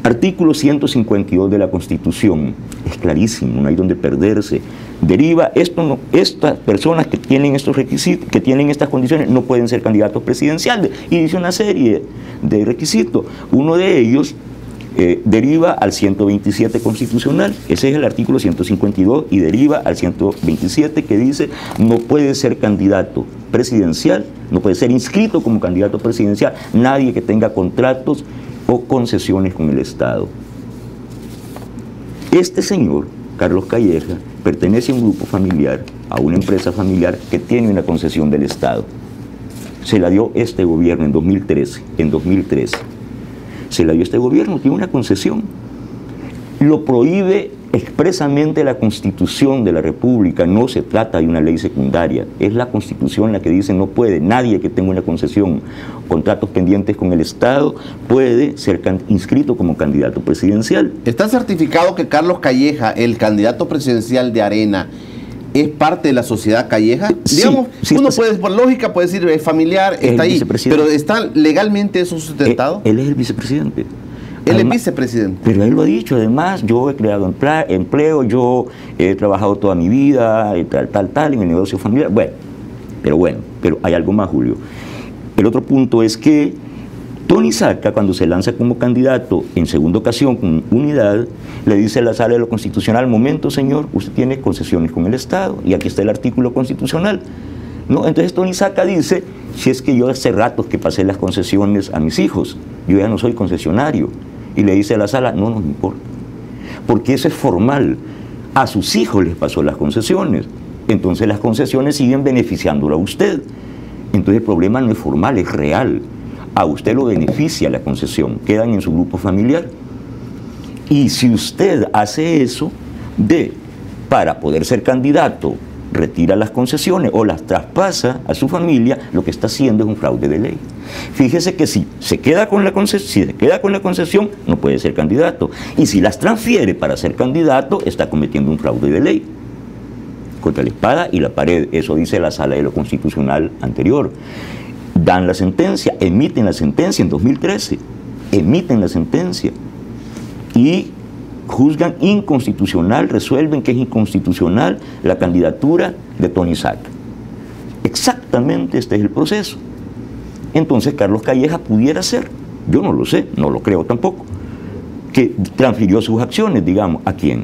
Artículo 152 de la Constitución, es clarísimo, no hay donde perderse. Deriva, estas personas que tienen estos requisitos, que tienen estas condiciones, no pueden ser candidatos presidenciales. Y dice una serie de requisitos. Uno de ellos deriva al 127 constitucional, ese es el artículo 152, y deriva al 127 que dice no puede ser candidato presidencial, no puede ser inscrito como candidato presidencial nadie que tenga contratos o concesiones con el Estado. Este señor, Carlos Calleja, pertenece a un grupo familiar, a una empresa familiar que tiene una concesión del Estado. Se la dio este gobierno en 2013. Se la dio este gobierno, tiene una concesión. Lo prohíbe expresamente la Constitución de la República, no se trata de una ley secundaria, es la Constitución la que dice no puede, nadie que tenga una concesión, contratos pendientes con el Estado, puede ser inscrito como candidato presidencial. ¿Está certificado que Carlos Calleja, el candidato presidencial de Arena, es parte de la sociedad Calleja? Sí, digamos, sí, uno puede, por lógica puede decir, es familiar, está ahí, pero ¿está legalmente eso sustentado? Él es el vicepresidente. Él es vicepresidente. Pero él lo ha dicho, además, yo he creado empleo, yo he trabajado toda mi vida, tal, en el negocio familiar. Bueno, pero hay algo más, Julio. El otro punto es que Tonisaca, cuando se lanza como candidato en segunda ocasión con Unidad, le dice a la Sala de lo Constitucional, momento, señor, usted tiene concesiones con el Estado, y aquí está el artículo constitucional. ¿No? Entonces Tonisaca dice, si es que yo hace rato que pasé las concesiones a mis hijos, yo ya no soy concesionario. Y le dice a la Sala, no nos importa, porque eso es formal. A sus hijos les pasó las concesiones, entonces las concesiones siguen beneficiándolo a usted. Entonces el problema no es formal, es real. A usted lo beneficia la concesión, quedan en su grupo familiar. Y si usted hace eso, para poder ser candidato, retira las concesiones o las traspasa a su familia, lo que está haciendo es un fraude de ley. Fíjese que si se queda con la concesión, no puede ser candidato. Y si las transfiere para ser candidato, está cometiendo un fraude de ley. Contra la espada y la pared, eso dice la Sala de lo Constitucional anterior. Dan la sentencia, emiten la sentencia en 2013, emiten la sentencia y juzgan inconstitucional, resuelven que es inconstitucional la candidatura de Tonisaca. Exactamente este es el proceso. Entonces Carlos Calleja pudiera ser, yo no lo sé, no lo creo tampoco, que transfirió sus acciones, digamos, ¿a quién?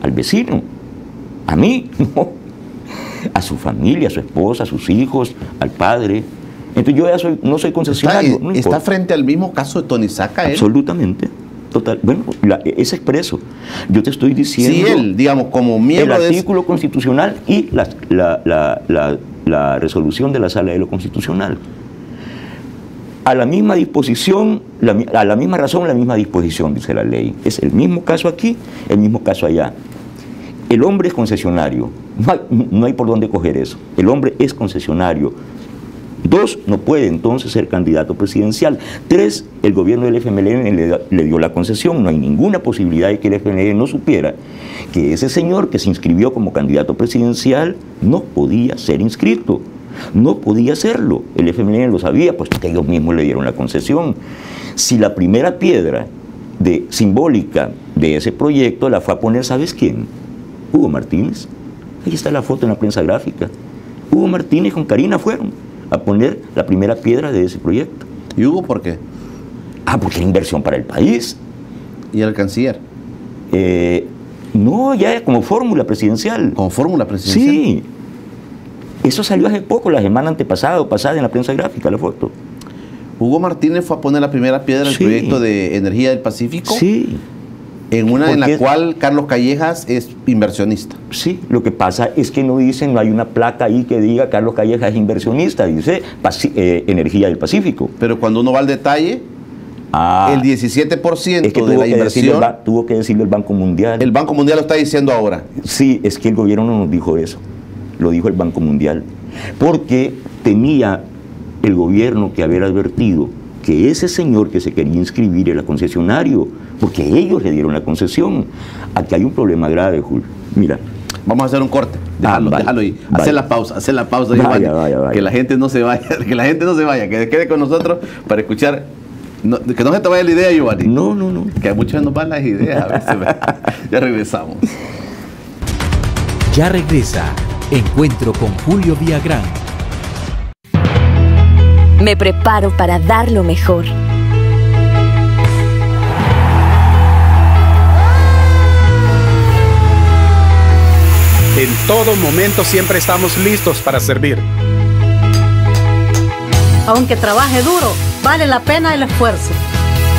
Al vecino, a mí, no, a su familia, a su esposa, a sus hijos, al padre. Entonces yo ya no soy concesionario. ¿Está frente al mismo caso de Tonisaca él? Absolutamente. Total, bueno, es expreso. Yo te estoy diciendo... Si él, digamos, como miembro el de... artículo constitucional y la resolución de la Sala de lo Constitucional. A la misma disposición, a la misma razón, la misma disposición, dice la ley. Es el mismo caso aquí, el mismo caso allá. El hombre es concesionario. No hay por dónde coger eso. El hombre es concesionario. 2, no puede entonces ser candidato presidencial. 3, el gobierno del FMLN le dio la concesión. No hay ninguna posibilidad de que el FMLN no supiera que ese señor que se inscribió como candidato presidencial no podía ser inscrito. No podía serlo. El FMLN lo sabía, puesto que ellos mismos le dieron la concesión. Si la primera piedra simbólica de ese proyecto la fue a poner, ¿sabes quién? Hugo Martínez. Ahí está la foto en la prensa gráfica. Hugo Martínez con Karina fueron a poner la primera piedra de ese proyecto. ¿Y Hugo por qué? Porque era inversión para el país. ¿Y el canciller? No, ya como fórmula presidencial. ¿Con fórmula presidencial? Sí. Eso salió hace poco, la semana antepasada o pasada en la prensa gráfica, la foto. ¿Hugo Martínez fue a poner la primera piedra del proyecto de energía del Pacífico? Sí. En la cual Carlos Callejas es inversionista. Sí, lo que pasa es que no hay una placa ahí que diga Carlos Callejas es inversionista, dice Energía del Pacífico. Pero cuando uno va al detalle, el 17% de la inversión... Tuvo que decirlo el Banco Mundial. El Banco Mundial lo está diciendo ahora. Sí, es que el gobierno no nos dijo eso, lo dijo el Banco Mundial. Porque tenía el gobierno que haber advertido que ese señor que se quería inscribir era concesionario, porque ellos le dieron la concesión. Aquí hay un problema grave, Julio. Mira. Vamos a hacer un corte. Déjalo ahí. Hacer la pausa, Giovanni. Vaya. Que la gente no se vaya, que quede con nosotros para escuchar. Que no se te vaya la idea, Giovanni. No. Que a muchos nos van las ideas. A veces. Ya regresamos. Ya regresa Encuentro con Julio Villagrán. Me preparo para dar lo mejor. En todo momento siempre estamos listos para servir. Aunque trabaje duro, vale la pena el esfuerzo.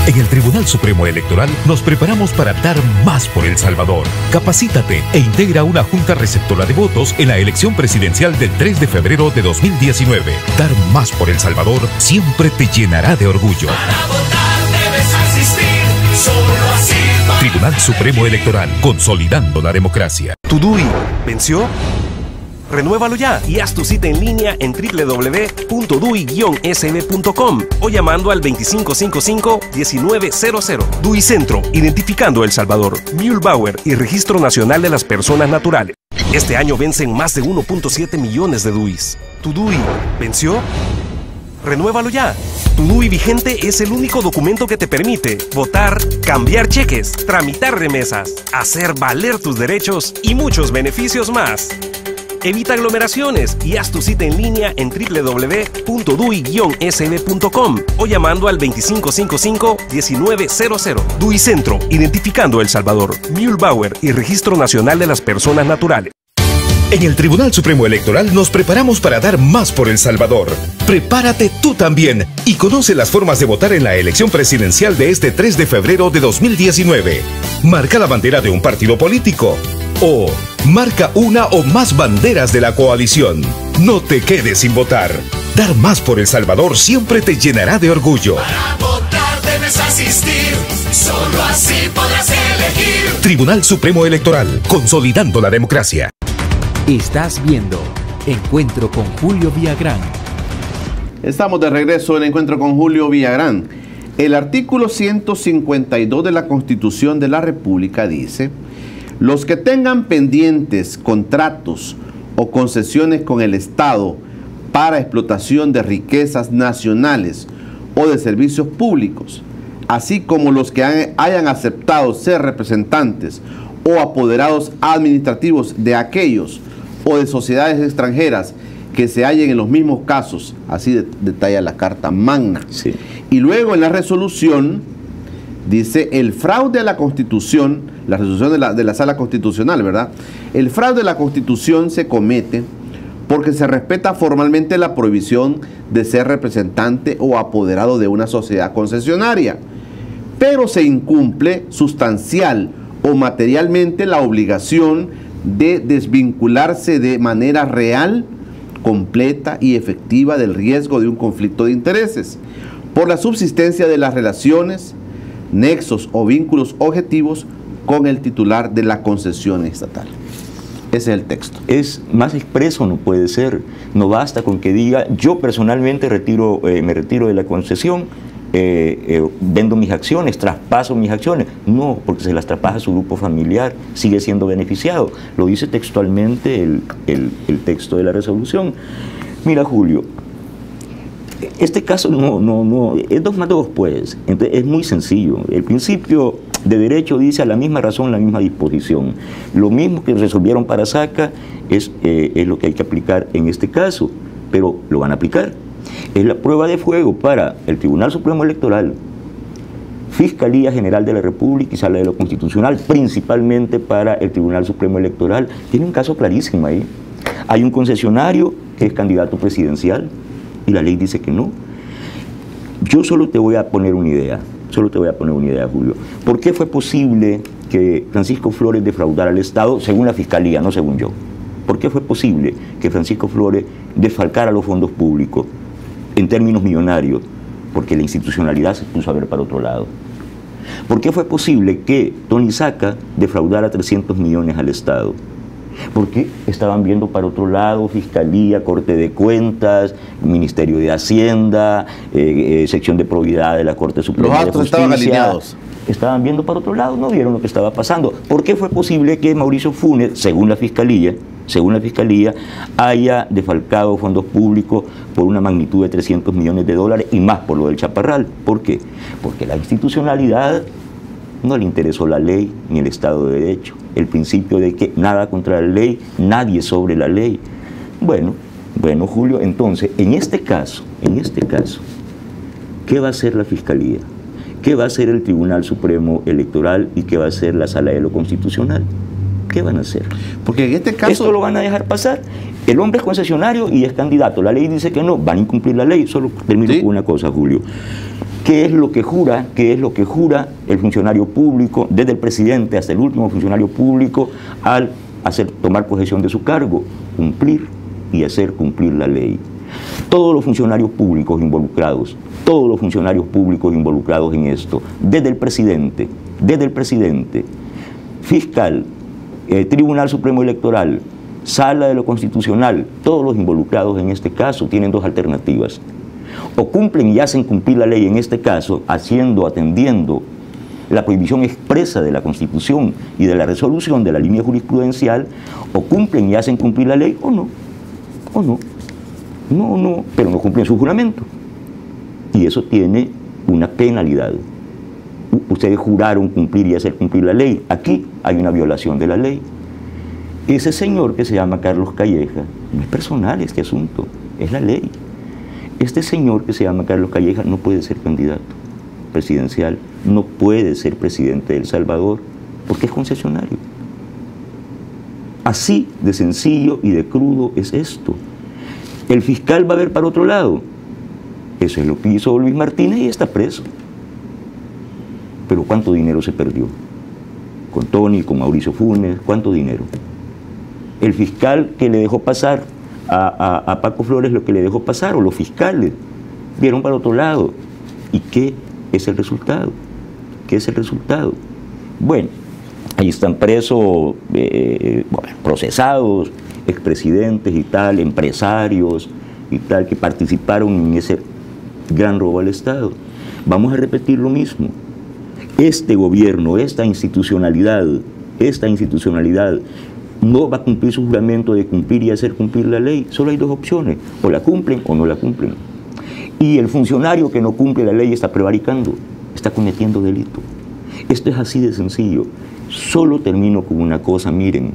En el Tribunal Supremo Electoral nos preparamos para dar más por El Salvador. Capacítate e integra una junta receptora de votos en la elección presidencial del 3 de febrero de 2019. Dar más por El Salvador siempre te llenará de orgullo. Para votar debes asistir, solo así. Tribunal Supremo Electoral, consolidando la democracia. ¿Tu DUI venció? Renuévalo ya y haz tu cita en línea en www.dui-sb.com o llamando al 2555-1900. DUI Centro, identificando El Salvador, Mühlbauer y Registro Nacional de las Personas Naturales. Este año vencen más de 1.7 millones de DUIs. ¿Tu DUI venció? Renuévalo ya. Tu DUI vigente es el único documento que te permite votar, cambiar cheques, tramitar remesas, hacer valer tus derechos y muchos beneficios más. Evita aglomeraciones y haz tu cita en línea en www.dui-sb.com o llamando al 2555-1900. DUI Centro, identificando El Salvador, Mühlbauer y Registro Nacional de las Personas Naturales. En el Tribunal Supremo Electoral nos preparamos para dar más por El Salvador. Prepárate tú también y conoce las formas de votar en la elección presidencial de este 3 de febrero de 2019. Marca la bandera de un partido político o marca una o más banderas de la coalición. No te quedes sin votar. Dar más por El Salvador siempre te llenará de orgullo. Para votar debes asistir, solo así podrás elegir. Tribunal Supremo Electoral, consolidando la democracia. Estás viendo Encuentro con Julio Villagrán. Estamos de regreso en Encuentro con Julio Villagrán. El artículo 152 de la Constitución de la República dice: los que tengan pendientes contratos o concesiones con el Estado para explotación de riquezas nacionales o de servicios públicos, así como los que hayan aceptado ser representantes o apoderados administrativos de aquellos o de sociedades extranjeras que se hallen en los mismos casos, así detalla la Carta Magna. Sí. Y luego en la resolución dice: el fraude a la Constitución, la resolución de la Sala Constitucional, ¿verdad? El fraude a la Constitución se comete porque se respeta formalmente la prohibición de ser representante o apoderado de una sociedad concesionaria, pero se incumple sustancial o materialmente la obligación de desvincularse de manera real, completa y efectiva del riesgo de un conflicto de intereses, por la subsistencia de las relaciones, nexos o vínculos objetivos con el titular de la concesión estatal. Ese es el texto. Es más expreso, no puede ser. No basta con que diga, yo personalmente me retiro de la concesión, vendo mis acciones, traspaso mis acciones. No, porque se las traspasa a su grupo familiar, sigue siendo beneficiado. Lo dice textualmente el texto de la resolución. Mira, Julio, este caso no, es 2 más 2, pues. Entonces, es muy sencillo. El principio de derecho dice a la misma razón, la misma disposición. Lo mismo que resolvieron para Saca es lo que hay que aplicar en este caso, pero lo van a aplicar. Es la prueba de fuego para el Tribunal Supremo Electoral, Fiscalía General de la República y Sala de lo Constitucional, principalmente para el Tribunal Supremo Electoral. Tiene un caso clarísimo ahí. Hay un concesionario que es candidato presidencial y la ley dice que no. Yo solo te voy a poner una idea, Julio. ¿Por qué fue posible que Francisco Flores defraudara al Estado, según la Fiscalía, no según yo? ¿Por qué fue posible que Francisco Flores desfalcara los fondos públicos en términos millonarios? Porque la institucionalidad se puso a ver para otro lado. ¿Por qué fue posible que Tony Saca defraudara 300 millones al Estado? Porque estaban viendo para otro lado, Fiscalía, Corte de Cuentas, Ministerio de Hacienda, sección de probidad de la Corte Suprema de Justicia. Los astros estaban alineados. Estaban viendo para otro lado, no vieron lo que estaba pasando. ¿Por qué fue posible que Mauricio Funes, según la Fiscalía, haya defalcado fondos públicos por una magnitud de 300 millones de dólares y más por lo del Chaparral? ¿Por qué? Porque la institucionalidad no le interesó la ley ni el Estado de Derecho. El principio de que nada contra la ley, nadie sobre la ley. Bueno, Julio, entonces, en este caso, ¿qué va a hacer la Fiscalía? ¿Qué va a hacer el Tribunal Supremo Electoral y qué va a hacer la Sala de lo Constitucional? ¿Qué van a hacer? Porque en este caso... Esto lo van a dejar pasar. El hombre es concesionario y es candidato. La ley dice que no, van a incumplir la ley. Solo termino con una cosa, Julio. ¿Qué es lo que jura el funcionario público, desde el presidente hasta el último funcionario público, al tomar posesión de su cargo? Cumplir y hacer cumplir la ley. Todos los funcionarios públicos involucrados en esto, desde el presidente, fiscal, Tribunal Supremo Electoral, Sala de lo Constitucional, todos los involucrados en este caso tienen 2 alternativas. O cumplen y hacen cumplir la ley en este caso, atendiendo la prohibición expresa de la Constitución y de la resolución de la línea jurisprudencial, o cumplen y hacen cumplir la ley o no, pero no cumplen su juramento. Y eso tiene una penalidad. Ustedes juraron cumplir y hacer cumplir la ley. Aquí hay una violación de la ley. Ese señor que se llama Carlos Calleja, no es personal este asunto, es la ley. Este señor que se llama Carlos Calleja no puede ser candidato presidencial, no puede ser presidente de El Salvador, porque es concesionario. Así de sencillo y de crudo es esto. El fiscal va a ver para otro lado. Eso es lo que hizo Luis Martínez y está preso. Pero ¿cuánto dinero se perdió? Con Tony, con Mauricio Funes, ¿cuánto dinero? El fiscal que le dejó pasar a Paco Flores, lo que le dejó pasar, o los fiscales, vieron para otro lado. ¿Y qué es el resultado? Bueno, ahí están presos, procesados, expresidentes y tal, empresarios y tal, que participaron en ese gran robo al Estado. Vamos a repetir lo mismo. Este gobierno, esta institucionalidad no va a cumplir su juramento de cumplir y hacer cumplir la ley. Solo hay 2 opciones, o la cumplen o no la cumplen. Y el funcionario que no cumple la ley está prevaricando, está cometiendo delito. Esto es así de sencillo. Solo termino con una cosa, miren,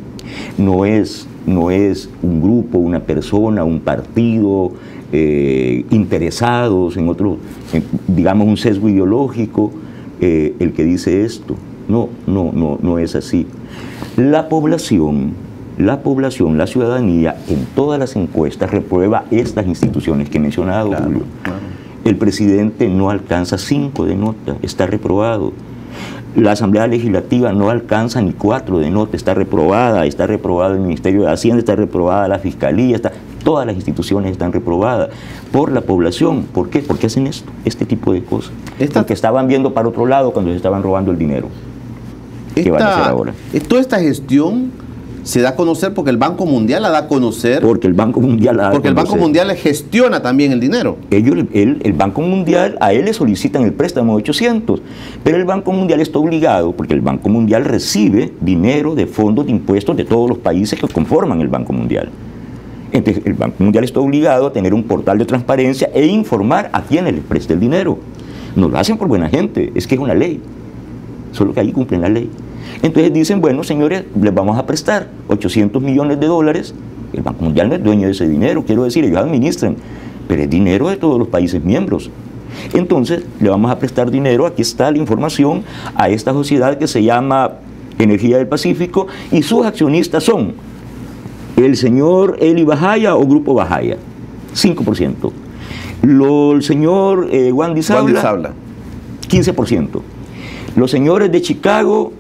no es un grupo, una persona, un partido, interesados en otro, digamos un sesgo ideológico, el que dice esto. No es así. La población, la ciudadanía, en todas las encuestas reprueba estas instituciones que he mencionado, Julio. El presidente no alcanza 5 de nota, está reprobado. La Asamblea Legislativa no alcanza ni 4 de nota, está reprobado el Ministerio de Hacienda, está reprobada la Fiscalía, todas las instituciones están reprobadas por la población. ¿Por qué? Porque hacen este tipo de cosas. Porque estaban viendo para otro lado cuando se estaban robando el dinero. ¿Qué van a hacer ahora? Toda esta gestión se da a conocer porque el Banco Mundial la da a conocer. Porque el Banco Mundial la da a conocer. Porque el Banco Mundial le gestiona también el dinero. El Banco Mundial, a él le solicitan el préstamo de 800, pero el Banco Mundial está obligado, porque el Banco Mundial recibe dinero de fondos de impuestos de todos los países que conforman el Banco Mundial. Entonces, el Banco Mundial está obligado a tener un portal de transparencia e informar a quienes les presta el dinero. No lo hacen por buena gente, es que es una ley. Solo que ahí cumplen la ley. Entonces dicen, bueno, señores, les vamos a prestar 800 millones de dólares. El Banco Mundial no es dueño de ese dinero, quiero decir, ellos administran, pero es dinero de todos los países miembros. Entonces, le vamos a prestar dinero, aquí está la información, a esta sociedad que se llama Energía del Pacífico, y sus accionistas son el señor Eli Bajaya o Grupo Bajaya, 5%. El señor Wandy Sabla, 15%. Los señores de Chicago,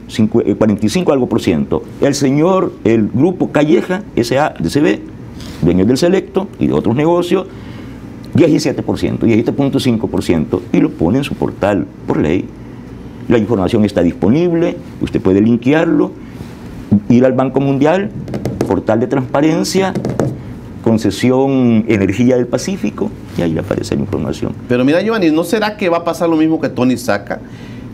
45 algo por ciento. El Grupo Calleja, SADCB, dueños del Selecto y de otros negocios, 17%, 17.5%, y lo pone en su portal por ley. La información está disponible, usted puede linkearlo, ir al Banco Mundial, portal de transparencia, concesión Energía del Pacífico, y ahí aparece la información. Pero mira, Giovanni, ¿no será que va a pasar lo mismo que Tony Saca?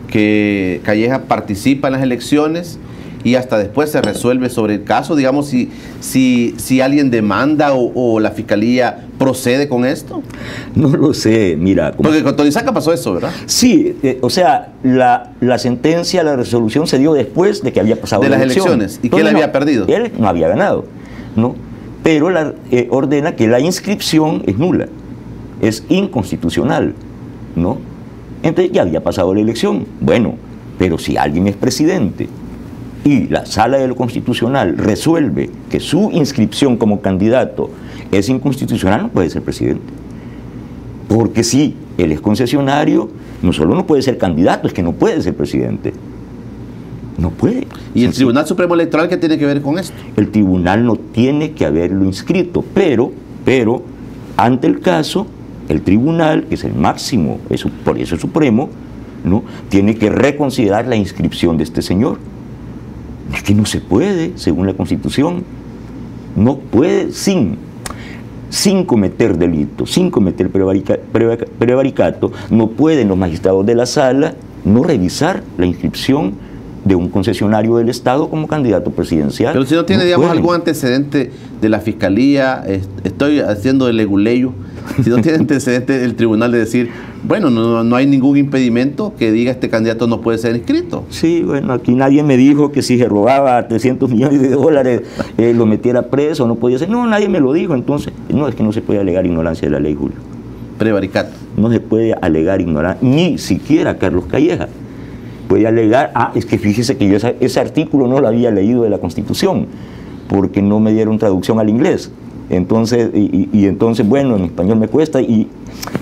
Que Calleja participa en las elecciones y hasta después se resuelve sobre el caso, digamos, si alguien demanda o la Fiscalía procede con esto? No lo sé, mira. Porque con Tony Saca pasó eso, ¿verdad? Sí, o sea, la sentencia, la resolución se dio después de que había pasado de las elecciones. ¿Y que él había perdido? Él no había ganado, ¿no? Pero ordena que la inscripción es nula, es inconstitucional, ¿no? Entonces ya había pasado la elección. Bueno, pero si alguien es presidente y la Sala de lo Constitucional resuelve que su inscripción como candidato es inconstitucional, no puede ser presidente. Porque si él es concesionario, no solo no puede ser candidato, es que no puede ser presidente. No puede. ¿Y el Tribunal Supremo Electoral qué tiene que ver con esto? El tribunal no tiene que haberlo inscrito, pero ante el caso, el tribunal, que es el máximo, por eso es supremo, ¿no?, tiene que reconsiderar la inscripción de este señor. Es que no se puede, según la Constitución. No puede sin cometer delito, sin cometer prevaricato, no pueden los magistrados de la sala no revisar la inscripción de un concesionario del Estado como candidato presidencial. Pero si no tiene, digamos, algún antecedente de la Fiscalía, estoy haciendo el leguleyo, si no tiene antecedente el tribunal de decir, bueno, no hay ningún impedimento que diga este candidato no puede ser inscrito. Sí, bueno, aquí nadie me dijo que si se robaba 300 millones de dólares lo metiera preso, no podía ser. No, nadie me lo dijo, entonces, no, es que no se puede alegar ignorancia de la ley, Julio. Prevaricato. No se puede alegar ignorancia, ni siquiera Carlos Calleja puede alegar, es que fíjese que yo ese artículo no lo había leído de la Constitución, porque no me dieron traducción al inglés. Entonces, entonces, bueno, en español me cuesta, y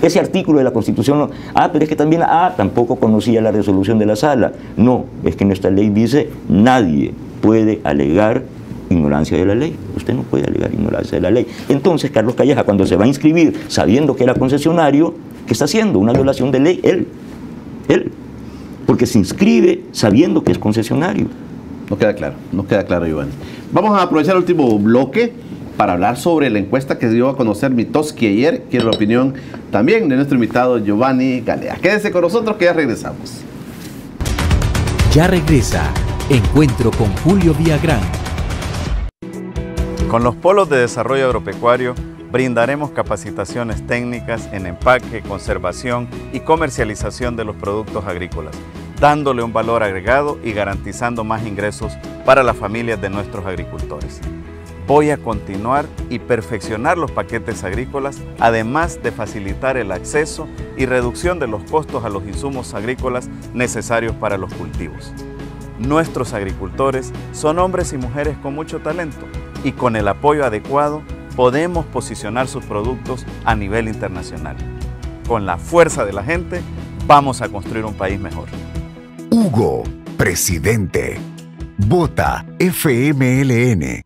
ese artículo de la Constitución, pero es que también, tampoco conocía la resolución de la sala. No, es que nuestra ley dice, nadie puede alegar ignorancia de la ley. Usted no puede alegar ignorancia de la ley. Entonces, Carlos Calleja, cuando se va a inscribir, sabiendo que era concesionario, ¿qué está haciendo? Una violación de ley, él. Porque se inscribe sabiendo que es concesionario. Nos queda claro, Giovanni. Vamos a aprovechar el último bloque para hablar sobre la encuesta que dio a conocer Mitoski ayer. Quiero la opinión también de nuestro invitado Giovanni Galea. Quédese con nosotros que ya regresamos. Ya regresa Encuentro con Julio Villagrán. Con los polos de desarrollo agropecuario brindaremos capacitaciones técnicas en empaque, conservación y comercialización de los productos agrícolas, dándole un valor agregado y garantizando más ingresos para las familias de nuestros agricultores. Voy a continuar y perfeccionar los paquetes agrícolas, además de facilitar el acceso y reducción de los costos a los insumos agrícolas necesarios para los cultivos. Nuestros agricultores son hombres y mujeres con mucho talento y con el apoyo adecuado podemos posicionar sus productos a nivel internacional. Con la fuerza de la gente, vamos a construir un país mejor. Hugo, presidente. Vota FMLN.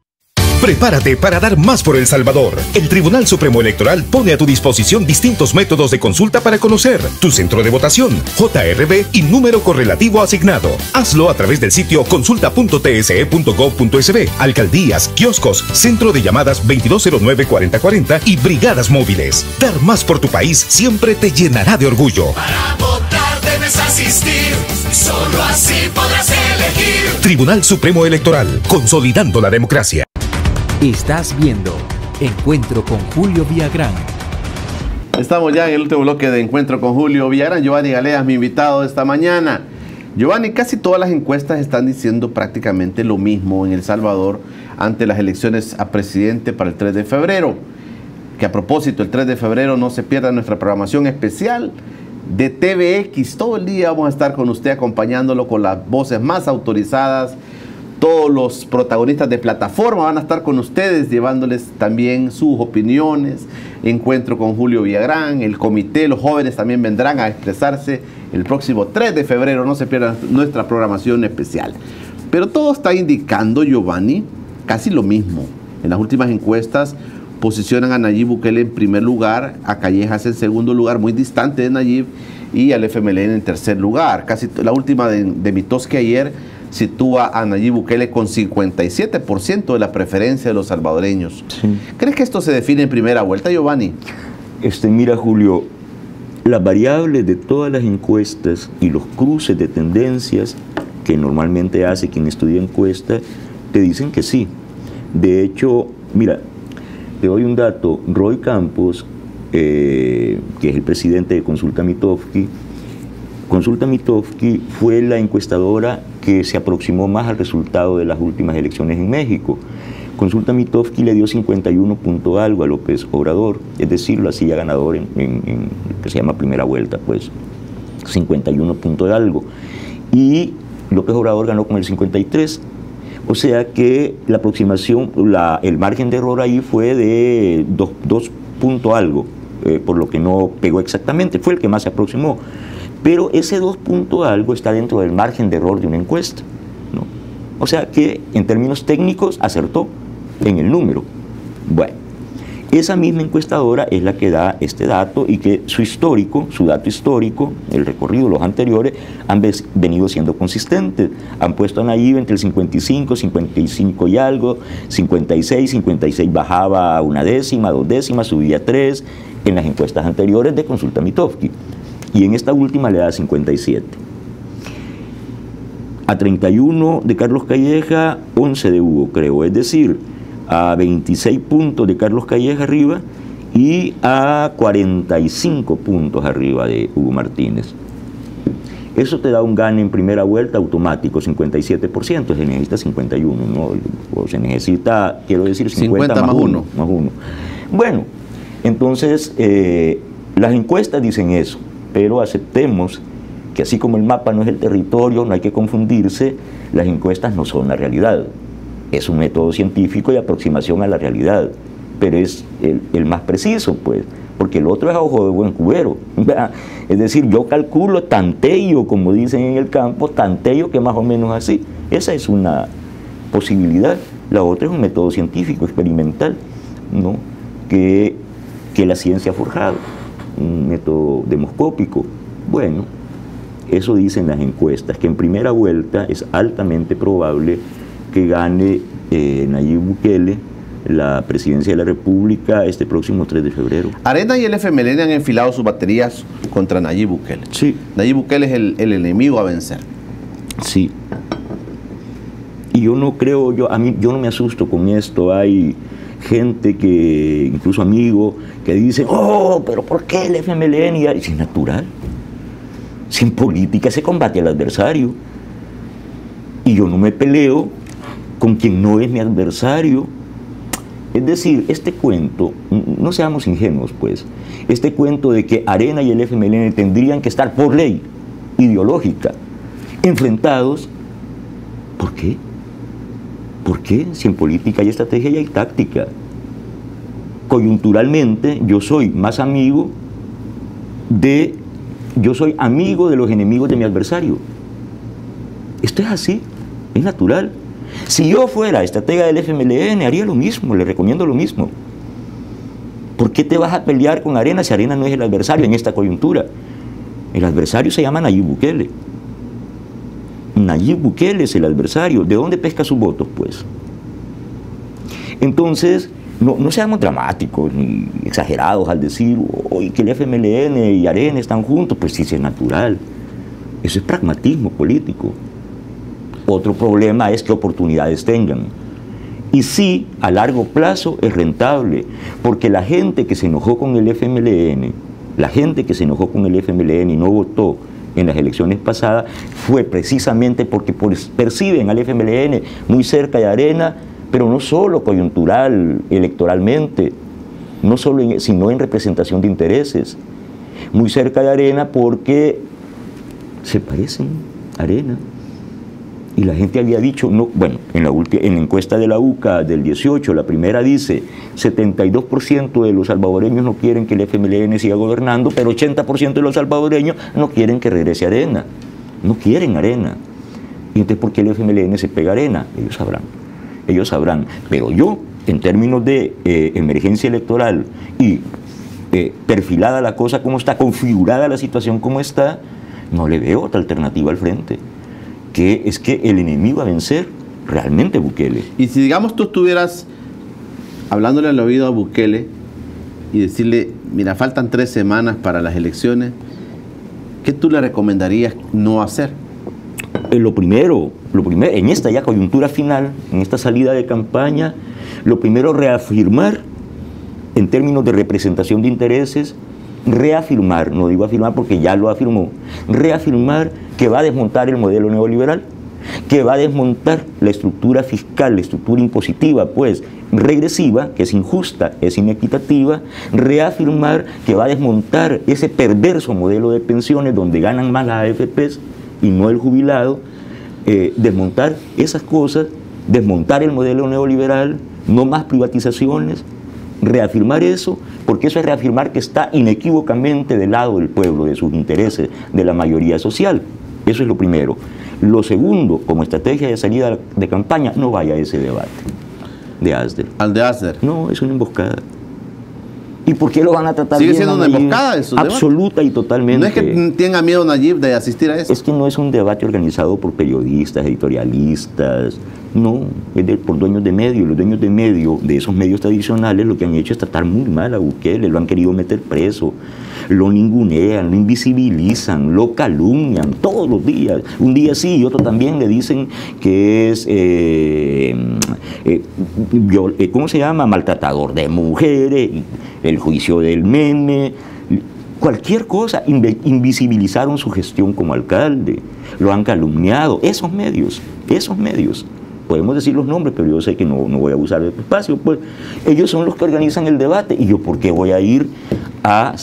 Prepárate para dar más por El Salvador. El Tribunal Supremo Electoral pone a tu disposición distintos métodos de consulta para conocer tu centro de votación, JRB y número correlativo asignado. Hazlo a través del sitio consulta.tse.gov.sb, alcaldías, kioscos, centro de llamadas 2209-4040 y brigadas móviles. Dar más por tu país siempre te llenará de orgullo. Para votar debes asistir, solo así podrás elegir. Tribunal Supremo Electoral, consolidando la democracia. Estás viendo Encuentro con Julio Villagrán. Estamos ya en el último bloque de Encuentro con Julio Villagrán. Giovanni Galeas, mi invitado esta mañana. Giovanni, casi todas las encuestas están diciendo prácticamente lo mismo en El Salvador ante las elecciones a presidente para el 3 de febrero. Que a propósito, el 3 de febrero no se pierda nuestra programación especial de TVX. Todo el día vamos a estar con usted acompañándolo con las voces más autorizadas. Todos los protagonistas de plataforma van a estar con ustedes, llevándoles también sus opiniones. Encuentro con Julio Villagrán, el comité, los jóvenes también vendrán a expresarse el próximo 3 de febrero. No se pierdan nuestra programación especial. Pero todo está indicando, Giovanni, casi lo mismo. En las últimas encuestas posicionan a Nayib Bukele en primer lugar, a Callejas en segundo lugar, muy distante de Nayib, y al FMLN en tercer lugar. Casi la última de Mitoski ayer sitúa a Nayib Bukele con 57% de la preferencia de los salvadoreños. Sí. ¿Crees que esto se define en primera vuelta, Giovanni? Mira, Julio, las variables de todas las encuestas y los cruces de tendencias que normalmente hace quien estudia encuestas te dicen que sí. De hecho, mira, te doy un dato. Roy Campos, que es el presidente de Consulta Mitofsky, fue la encuestadora que se aproximó más al resultado de las últimas elecciones en México. Consulta Mitofsky le dio 51 punto algo a López Obrador, es decir, lo hacía ganador en lo que se llama primera vuelta, pues 51 punto algo. Y López Obrador ganó con el 53. O sea que la aproximación, el margen de error ahí fue de 2 punto algo, por lo que no pegó exactamente, fue el que más se aproximó. Pero ese 2 punto algo está dentro del margen de error de una encuesta, ¿no? O sea que en términos técnicos acertó en el número. Bueno, esa misma encuestadora es la que da este dato y que su dato histórico, el recorrido, los anteriores, han venido siendo consistentes. Han puesto a Nayib entre el 55, 55 y algo, 56 bajaba una décima, 2 décimas, subía 3 en las encuestas anteriores de Consulta Mitofsky. Y en esta última le da 57. A 31 de Carlos Calleja, 11 de Hugo, creo. Es decir, a 26 puntos de Carlos Calleja arriba y a 45 puntos arriba de Hugo Martínez. Eso te da un gane en primera vuelta automático, 57%. Se necesita 51, ¿no? O se necesita, quiero decir, 50 más 1. Bueno, entonces, las encuestas dicen eso. Pero aceptemos que así como el mapa no es el territorio, no hay que confundirse, las encuestas no son la realidad. Es un método científico de aproximación a la realidad, pero es el más preciso, pues, porque el otro es a ojo de buen cubero. Es decir, yo calculo, tanteo, como dicen en el campo, tanteo que más o menos así. Esa es una posibilidad. La otra es un método científico, experimental, ¿no? que la ciencia ha forjado. Un método demoscópico. Bueno, eso dicen las encuestas, que en primera vuelta es altamente probable que gane Nayib Bukele la presidencia de la República este próximo 3 de febrero. Arena y el FMLN han enfilado sus baterías contra Nayib Bukele. Sí. Nayib Bukele es el enemigo a vencer. Sí. Y yo no creo, yo no me asusto con esto. Hay gente que, incluso amigos, que dicen, oh, pero ¿por qué el FMLN? Y es natural. Si en política se combate al adversario. Y yo no me peleo con quien no es mi adversario. Es decir, este cuento, no seamos ingenuos, pues, este cuento de que Arena y el FMLN tendrían que estar por ley ideológica enfrentados, ¿por qué? ¿Por qué? Si en política hay estrategia y hay táctica. Coyunturalmente, yo soy amigo de los enemigos de mi adversario. Esto es así, es natural. Si yo fuera estratega del FMLN, haría lo mismo, le recomiendo lo mismo. ¿Por qué te vas a pelear con Arena si Arena no es el adversario en esta coyuntura? El adversario se llama Nayib Bukele. Nayib Bukele es el adversario. ¿De dónde pesca sus votos, pues? Entonces, no seamos dramáticos ni exagerados al decir hoy que el FMLN y Arena están juntos. Pues sí, es natural. Eso es pragmatismo político. Otro problema es qué oportunidades tengan. Y sí, a largo plazo es rentable, porque la gente que se enojó con el FMLN, y no votó en las elecciones pasadas, fue precisamente porque perciben al FMLN muy cerca de Arena, pero no solo coyuntural, electoralmente, no solo sino en representación de intereses. Muy cerca de Arena porque se parecen a Arena. Y la gente había dicho, no, bueno, en la encuesta de la UCA del 18, la primera dice, 72% de los salvadoreños no quieren que el FMLN siga gobernando, pero 80% de los salvadoreños no quieren que regrese Arena. No quieren Arena. Y entonces, ¿por qué el FMLN se pega a Arena? Ellos sabrán. Pero yo, en términos de emergencia electoral y perfilada la cosa como está, configurada la situación como está, no le veo otra alternativa al frente, que es que el enemigo a vencer realmente es Bukele. Y si, digamos, tú estuvieras hablándole al oído a Bukele y decirle, mira, faltan 3 semanas para las elecciones, ¿qué tú le recomendarías no hacer? Lo primero, en esta ya coyuntura final, en esta salida de campaña, lo primero, reafirmar, en términos de representación de intereses, reafirmar, no digo afirmar porque ya lo afirmó, reafirmar que va a desmontar el modelo neoliberal, que va a desmontar la estructura fiscal, la estructura impositiva, pues, regresiva, que es injusta, es inequitativa, reafirmar que va a desmontar ese perverso modelo de pensiones donde ganan más las AFPs y no el jubilado, desmontar esas cosas, desmontar el modelo neoliberal, no más privatizaciones, reafirmar eso, porque eso es reafirmar que está inequívocamente del lado del pueblo, de sus intereses, de la mayoría social. Eso es lo primero. Lo segundo, como estrategia de salida de campaña, no vaya a ese debate de Asder. ¿Al de Asder? No, es una emboscada. ¿Y por qué lo van a tratar bien? ¿Sigue siendo una emboscada eso? Absoluta y totalmente. No es que tenga miedo Nayib de asistir a eso. Es que no es un debate organizado por periodistas, editorialistas, no, es por dueños de medios. Los dueños de medios, de esos medios tradicionales, lo que han hecho es tratar muy mal a Bukele, lo han querido meter preso, lo ningunean, lo invisibilizan, lo calumnian todos los días. Un día sí y otro también le dicen que es, ¿cómo se llama? Maltratador de mujeres, el juicio del meme, cualquier cosa. Invisibilizaron su gestión como alcalde, lo han calumniado. Esos medios, podemos decir los nombres, pero yo sé que no voy a abusar de tu espacio, pues ellos son los que organizan el debate. ¿Y yo por qué voy a ir a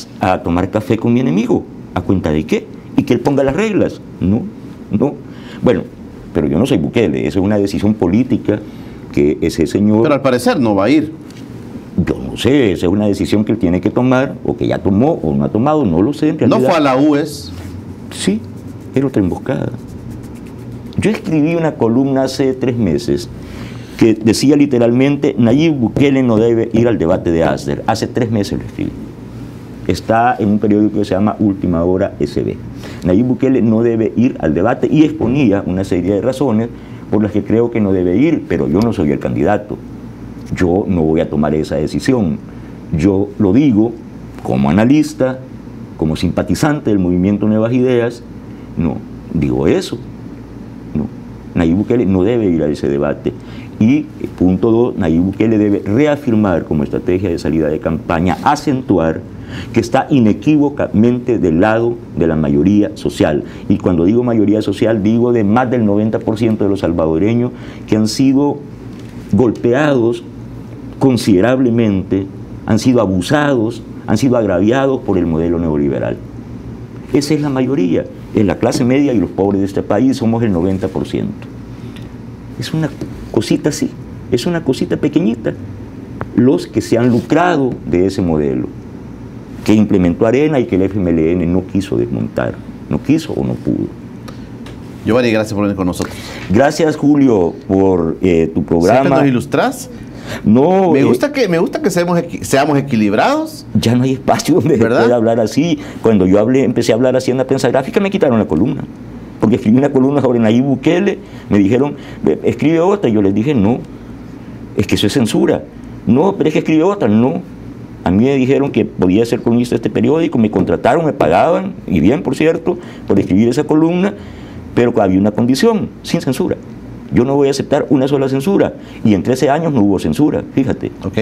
tomar café con mi enemigo? ¿A cuenta de qué? ¿Y que él ponga las reglas? No. Bueno, pero yo no soy Bukele, esa es una decisión política que ese señor... Pero al parecer no va a ir. Yo no sé, esa es una decisión que él tiene que tomar, o que ya tomó, o no ha tomado, no lo sé en realidad. ¿No fue a la UES? Sí, era otra emboscada. Yo escribí una columna hace 3 meses que decía literalmente, Nayib Bukele no debe ir al debate de Asder. Hace 3 meses lo escribí. Está en un periódico que se llama Última Hora SB. Nayib Bukele no debe ir al debate y exponía una serie de razones por las que creo que no debe ir, pero yo no soy el candidato. Yo no voy a tomar esa decisión. Yo lo digo como analista, como simpatizante del movimiento Nuevas Ideas, no, digo eso. No, Nayib Bukele no debe ir a ese debate. Y punto 2, Nayib Bukele debe reafirmar como estrategia de salida de campaña, acentuar que está inequívocamente del lado de la mayoría social. Y cuando digo mayoría social, digo de más del 90% de los salvadoreños que han sido golpeados considerablemente, han sido abusados, han sido agraviados por el modelo neoliberal. Esa es la mayoría. En la clase media y los pobres de este país somos el 90%. Es una cosita así, es una cosita pequeñita. Los que se han lucrado de ese modelo que implementó Arena y que el FMLN no quiso desmontar, no quiso o no pudo. Giovanni, gracias por venir con nosotros. Gracias, Julio, por tu programa. ¿Siempre nos ilustras? No. Me gusta que seamos equilibrados. Ya no hay espacio donde se pueda hablar así. Cuando yo empecé a hablar así en la prensa gráfica, me quitaron la columna. Porque escribí una columna sobre Nayib Bukele, me dijeron, escribe otra, y yo les dije, no, es que eso es censura. No, pero es que escribe otra, no. A mí me dijeron que podía ser columnista de este periódico, me contrataron, me pagaban, y bien, por cierto, por escribir esa columna, pero había una condición, sin censura. Yo no voy a aceptar una sola censura, y en 13 años no hubo censura, fíjate. Ok.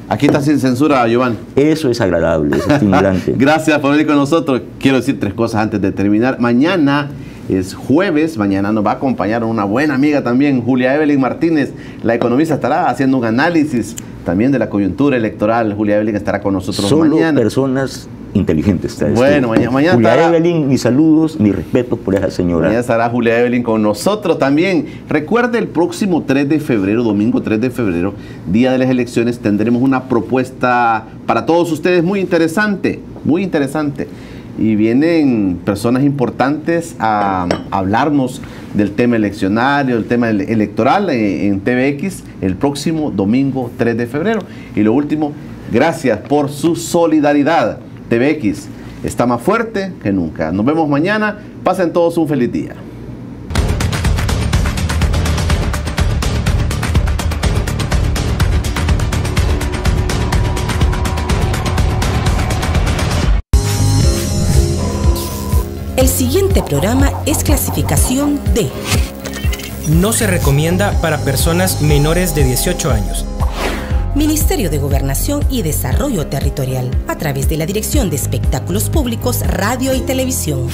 Aquí está sin censura, Giovanni. Eso es agradable, es estimulante. Gracias por venir con nosotros. Quiero decir 3 cosas antes de terminar. Mañana es jueves, mañana nos va a acompañar una buena amiga también, Julia Evelyn Martínez, la economista, estará haciendo un análisis también de la coyuntura electoral. Julia Evelyn estará con nosotros mañana. Solo personas inteligentes. Bueno, mañana Julia estará Evelyn, mis saludos, mis respetos por esa señora. Mañana estará Julia Evelyn con nosotros también. Recuerde, el próximo 3 de febrero, domingo 3 de febrero, día de las elecciones, tendremos una propuesta para todos ustedes muy interesante, muy interesante. Y vienen personas importantes a hablarnos del tema eleccionario, del tema electoral en TVX el próximo domingo 3 de febrero. Y lo último, gracias por su solidaridad. TVX está más fuerte que nunca. Nos vemos mañana. Pasen todos un feliz día. El siguiente programa es clasificación D. No se recomienda para personas menores de 18 años. Ministerio de Gobernación y Desarrollo Territorial, a través de la Dirección de Espectáculos Públicos, Radio y Televisión.